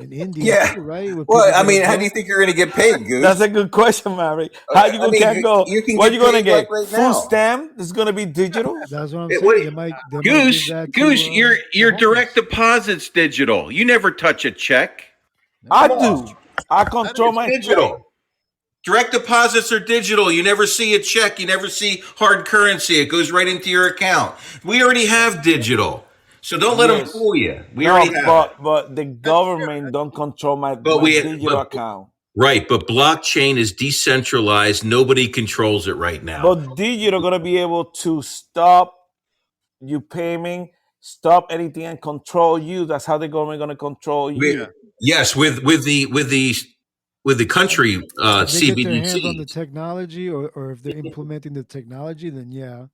in India, Yeah. too, right? With Well, people I mean, getting how do you broke. think you're going to get paid, Goose? That's a good question, Maverick. How you I mean, can go? you can What get you gonna paid get? like right Food now. stamp? It's gonna be digital. That's what I'm It- saying. what- They might Goose, give that Goose, to, your the homeless. direct deposit's digital. You never touch a check. I Come on. do. I control my Digital. Direct deposits are digital. You never see a check. You never see hard currency. It goes right into your account. We already have digital. So don't let them Yes. fool you. We No, already have it. but the government don't control my But we- digital but- account. Right, but blockchain is decentralized. Nobody controls it right now. But digital gonna be able to stop you payment, stop anything, and control you. That's how the government gonna control you. Yes, with the country If they get their hands on CBDC. the technology, or if they're implementing the technology, then yeah,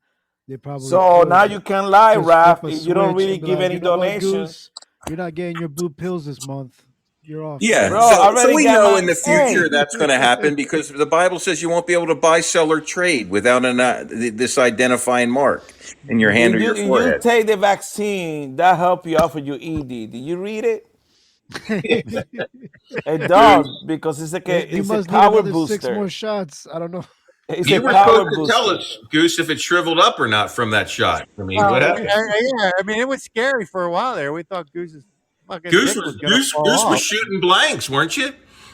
they probably. So could now you can lie, just Ralph. flip a If you don't switch really and be give like, any "You know what, donations. Goose? You're not getting your blue pills this month. You're off." Yeah, Bro, I so already we got know my- in the future Hey. that's going to happen because the Bible says you won't be able to buy, sell, or trade without this identifying mark in your hand or your If you forehead. take the vaccine, that help you out for your ED. Did you read it? It does because it's like You it's a must need power another 6 more booster. shots. I don't know. It's You a were power supposed to tell booster. us, Goose, if it shriveled up or not from that shot. I mean, what happened? Yeah, I mean, it was scary for a while there. We thought Goose's fucking Goose dick was was gonna Goose, fall Goose was off. shooting blanks, weren't you?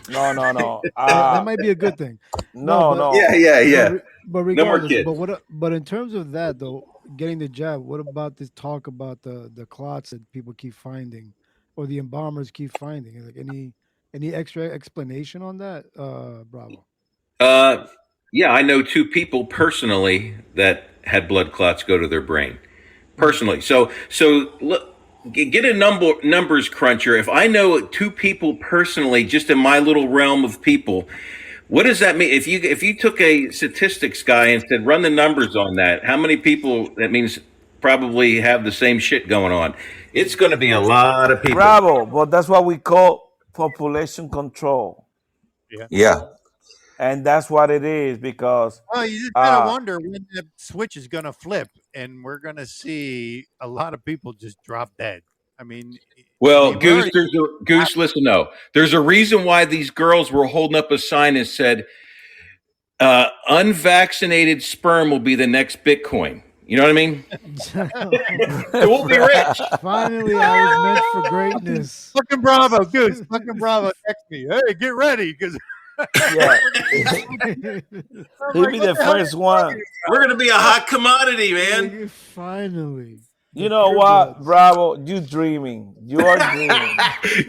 No. That might be a good thing. No, but no. but No more regardless, kids. but in terms of that though, getting the jab, what about this talk about the clots that people keep finding, or the embalmers keep finding? Like any extra explanation on that? Bravo. Yeah, I know two people personally that had blood clots go to their brain. Personally, so look, get a numbers cruncher. If I know two people personally, just in my little realm of people, what does that mean? If you took a statistics guy and said run the numbers on that, how many people that means probably have the same shit going on? It's going to be a lot of people. Bravo, but that's what we call population control. Yeah. And that's what it is because Well, you just kind of wonder when the switch is going to flip, and we're going to see a lot of people just drop dead. I mean, Well, Goose, Goose, listen, no. There's a reason why these girls were holding up a sign that said, unvaccinated sperm will be the next Bitcoin. You know what I mean? It will be rich. Finally, I was meant for greatness. Fucking bravo, Goose. Fucking bravo. Text me. Hey, get ready, because yeah, he'll be the first one. We're going to be a hot commodity, man. Finally. You know what, Bravo? You dreaming. You are dreaming.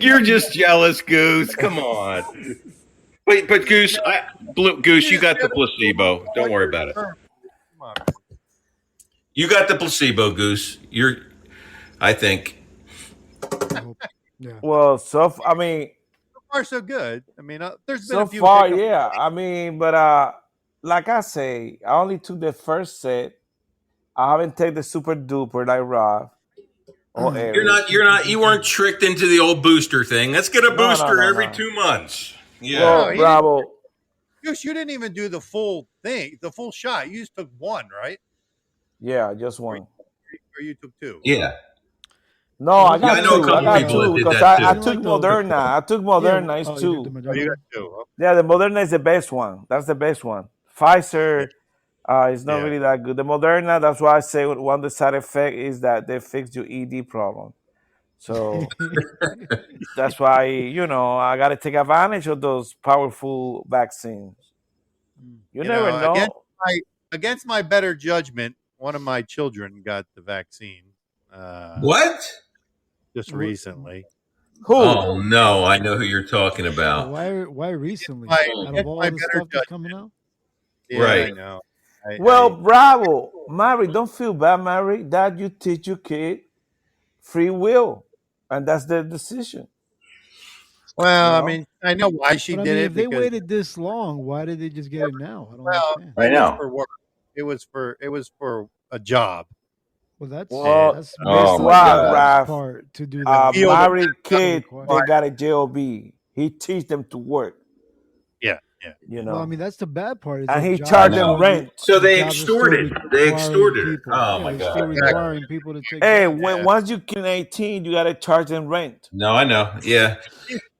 You're just jealous, Goose. Come on. Wait, but Goose, Goose, you got the placebo. Don't worry about it. You got the placebo, Goose. I think. Yeah. Well, so far so good. I mean, there's been so a few far, hiccups. yeah. I mean, but like I say, I only took the first set. I haven't taken the super duper like Rob or Eric. You weren't tricked into the old booster thing. Let's get a booster every 2 months. Yeah. Well, Bravo. Goose, you didn't even do the full thing, the full shot. You just took one, right? Yeah, just one. Or you took two? Yeah. No, I got know a two. couple I got people that two did because that I too. took Moderna. I took Moderna. It's two. Oh, you got two. Okay. Yeah, the Moderna is the best one. That's the best one. Pfizer is not really that good. The Moderna, that's why I say one of the side effect is that they fix your ED problem. So that's why, I got to take advantage of those powerful vaccines. You never know. Against my better judgment, one of my children got the vaccine. What? Just recently. Who? Oh no, I know who you're talking about. Why recently? Out of all the stuff that's coming out? Yeah, right. I know. Bravo. Mary, don't feel bad, Mary. That you teach your kid free will. And that's their decision. Well, I mean, I know why she did it. If they waited this long, why did they just get it now? I don't understand. I know. For work. It was for a job. Well, that's Raph, part to do that. Married kid, they got a job. He teach them to work. Yeah. Well, I mean, that's the bad part. And he charged them rent. So they extorted. They extorted it. Oh my god! Still requiring people to take. Hey, once you turn 18, you got to charge them rent. No, I know. Yeah.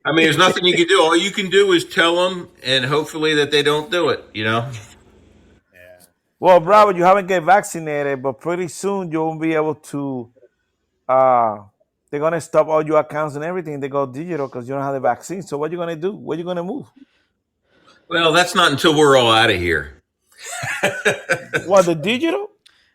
I mean, there's nothing you can do. All you can do is tell them, and hopefully that they don't do it. Well, Bravo, you haven't get vaccinated, but pretty soon you won't be able to. They're gonna stop all your accounts and everything. They go digital because you don't have the vaccine. So what you gonna do? Where you gonna move? Well, that's not until we're all out of here. What, the digital?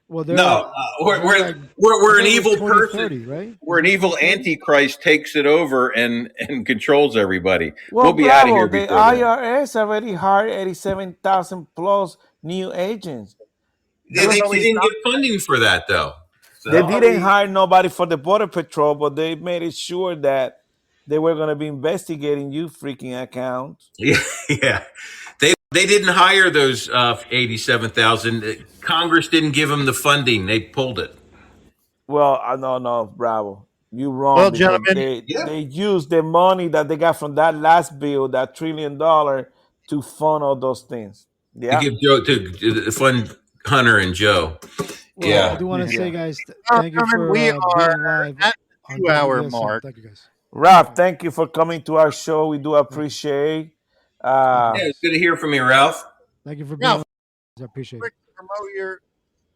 Well, no, we're an evil person, right? We're an evil antichrist takes it over and controls everybody. Well, we'll be Bravo, out of here the before IRS already hired 87,000 plus new agents. They didn't get funding for that though. So, they didn't hire nobody for the border patrol, but they made it sure that they were going to be investigating you freaking accounts. Yeah. They didn't hire those 87,000. Congress didn't give them the funding. They pulled it. Well, no, Bravo. You wrong. Well, gentlemen, they used the money that they got from that last bill, that $1 trillion, to fund all those things. Yeah. To give Joe to fund Hunter and Joe. Well, yeah. I do want to say, guys, thank you for being live at the 2-hour mark. Thank you, guys. Ralph, thank you for coming to our show. We do appreciate. It's good to hear from you, Ralph. Thank you for being. I appreciate it. Promote your.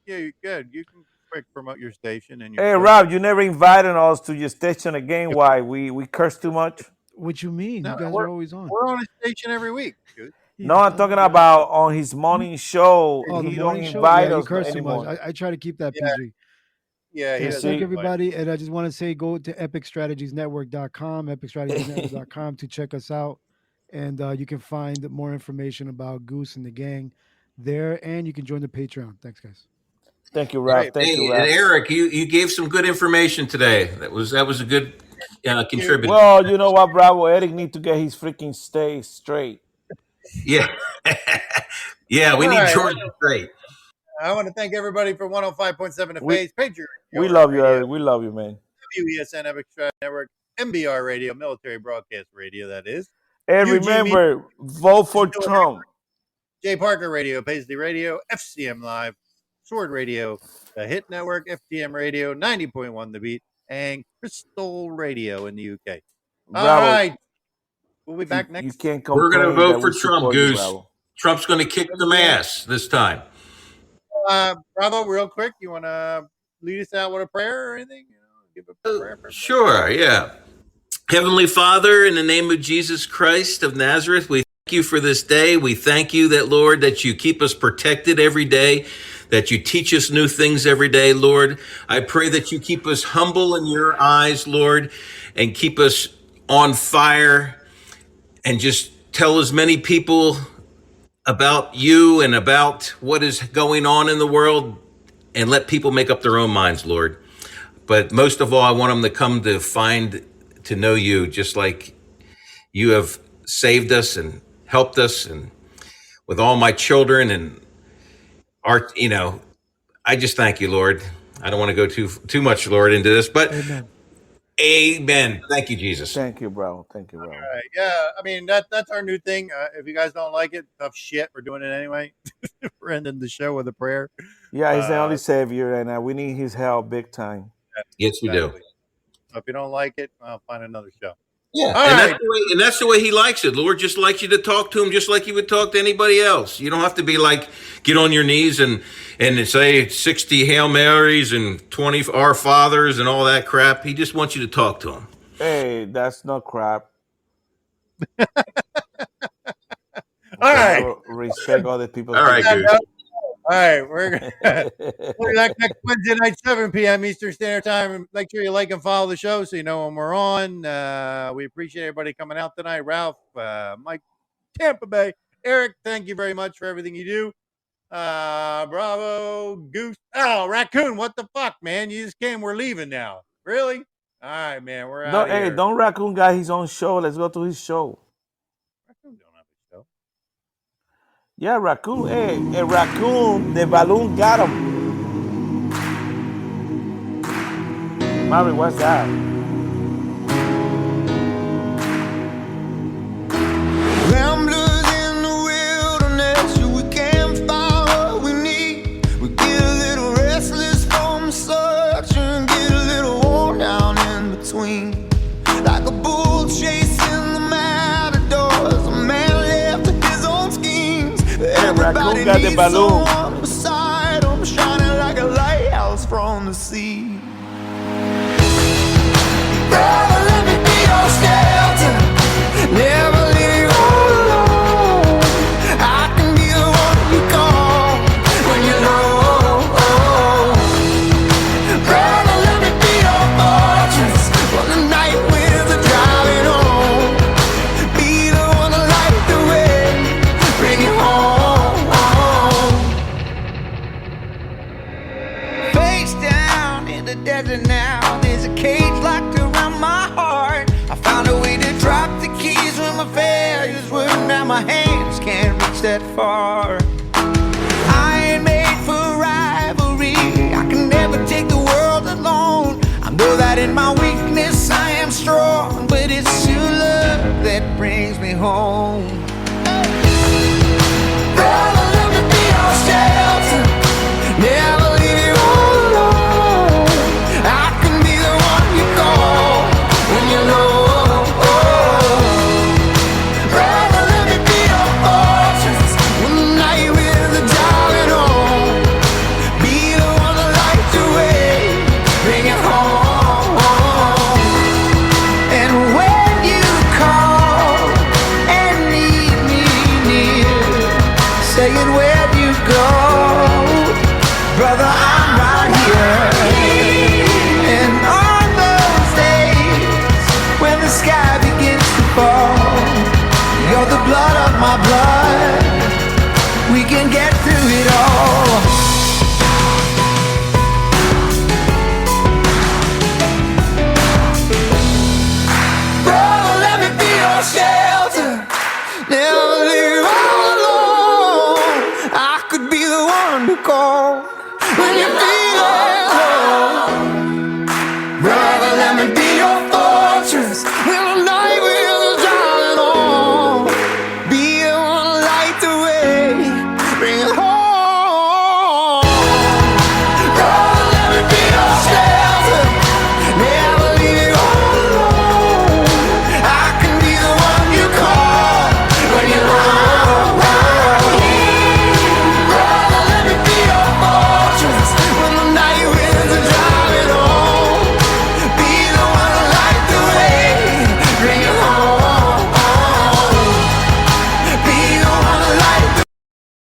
Yeah, you're good. You can quick promote your station and. Hey, Ralph, you never invited us to your station again. Why? We curse too much. What you mean? No, You guys are always on. we're on a station every week. Dude. No, I'm talking about on his morning show. Oh, the He morning don't show. invite Yeah, you us curse too much. anymore. I try to keep that Yeah. PG. Yeah, he Yeah, doesn't see? Thank invite. everybody, and I just want to say go to epicstrategiesnetwork.com, epicstrategiesnetwork.com to check us out, and you can find more information about Goose and the gang there, and you can join the Patreon. Thanks, guys. Thank you, Ralph. Right. Thank you, Hey, Ralph. and Eric, you gave some good information today. That was a good contributor. Well, you know what, Bravo? Eric need to get his freaking stay straight. Yeah. Yeah, we All need right. George straight. I want to thank everybody for 105.7 The We- Phase, Patriot We Radio, love you, Radio, Eric. We love you, man. WESN Epic Strategy Network, MBR Radio, Military Broadcast Radio, that is. And UG remember, vote for Trump. J. Parker Radio, Paisley Radio, FCM Live, Sword Radio, The Hit Network, FTM Radio, 90.1 The Beat, and Crystal Radio in the UK. All Bravo, right. We'll be back you next. can't We're going to complain vote that for we Trump, support you, Goose. Bravo. Trump's going to kick some ass this time. Bravo, real quick, you want to lead us out with a prayer or anything? Give a prayer for Sure, yeah. Heavenly Father, in the name of Jesus Christ of Nazareth, we thank you for this day. We thank you that, Lord, that you keep us protected every day, that you teach us new things every day, Lord. I pray that you keep us humble in your eyes, Lord, and keep us on fire, and just tell as many people about you and about what is going on in the world, and let people make up their own minds, Lord. But most of all, I want them to come to know you, just like you have saved us and helped us, and with all my children and our, I just thank you, Lord. I don't want to go too much, Lord, into this, but amen. Thank you, Jesus. Thank you, bro. Thank you, bro. All right. Yeah, I mean that's our new thing. If you guys don't like it, tough shit. We're doing it anyway. We're ending the show with a prayer. Yeah, he's the only savior, and we need his help big time. Yes, we do. So if you don't like it, I'll find another show. Yeah, All and right. that's the way he likes it. Lord just likes you to talk to him just like you would talk to anybody else. You don't have to be like, get on your knees and say 60 Hail Marys and 20 Our Fathers and all that crap. He just wants you to talk to him. Hey, that's not crap. All right. So respect other people. All right, All dude. right, we're gonna be back next Wednesday night, 7 p.m. Eastern Standard Time. And make sure you like and follow the show so you know when we're on. We appreciate everybody coming out tonight. Ralph, Mike, Tampa Bay, Eric, thank you very much for everything you do. Bravo, Goose. Oh, Raccoon, what the fuck, man? You just came. We're leaving now. Really? All right, man. We're out. Hey, don't Raccoon got his own show. Let's go to his show. Raccoon don't have a show. Yeah, Raccoon. Hey, Raccoon, the balloon got him. Mary, what's that? Ramblers in the wilderness, we can't find what we need. We get a little restless from the search and get a little worn down in between. Like a bull chasing the matadors, a man left to his own schemes. Everybody got the needs balloon. someone beside him, shining like a lighthouse from the sea. Brother, let me be your shelter. Never leave you all alone. I can be the one you call when you're low. Brother, let me be your fortress when the night winds are driving on. Be the one to light the way, bring you home. Face down in the desert now. There's a cage locked around my heart. I found a way to drop the keys when my failures were. Now my hands can't reach that far. I ain't made for rivalry. I can never take the world alone. I know that in my weakness I am strong, but it's your love that brings me home. Brother, let me be your shelter. Never leave you all alone. I can be the one you call when you're low. Brother, let me be your fortress when the night where'd you go? Brother, I'm right here. And on those days when the sky begins to fall, you're the blood of my blood. We can get through it all. Brother, let me be your shelter. Never leave all alone. I could be the one to call.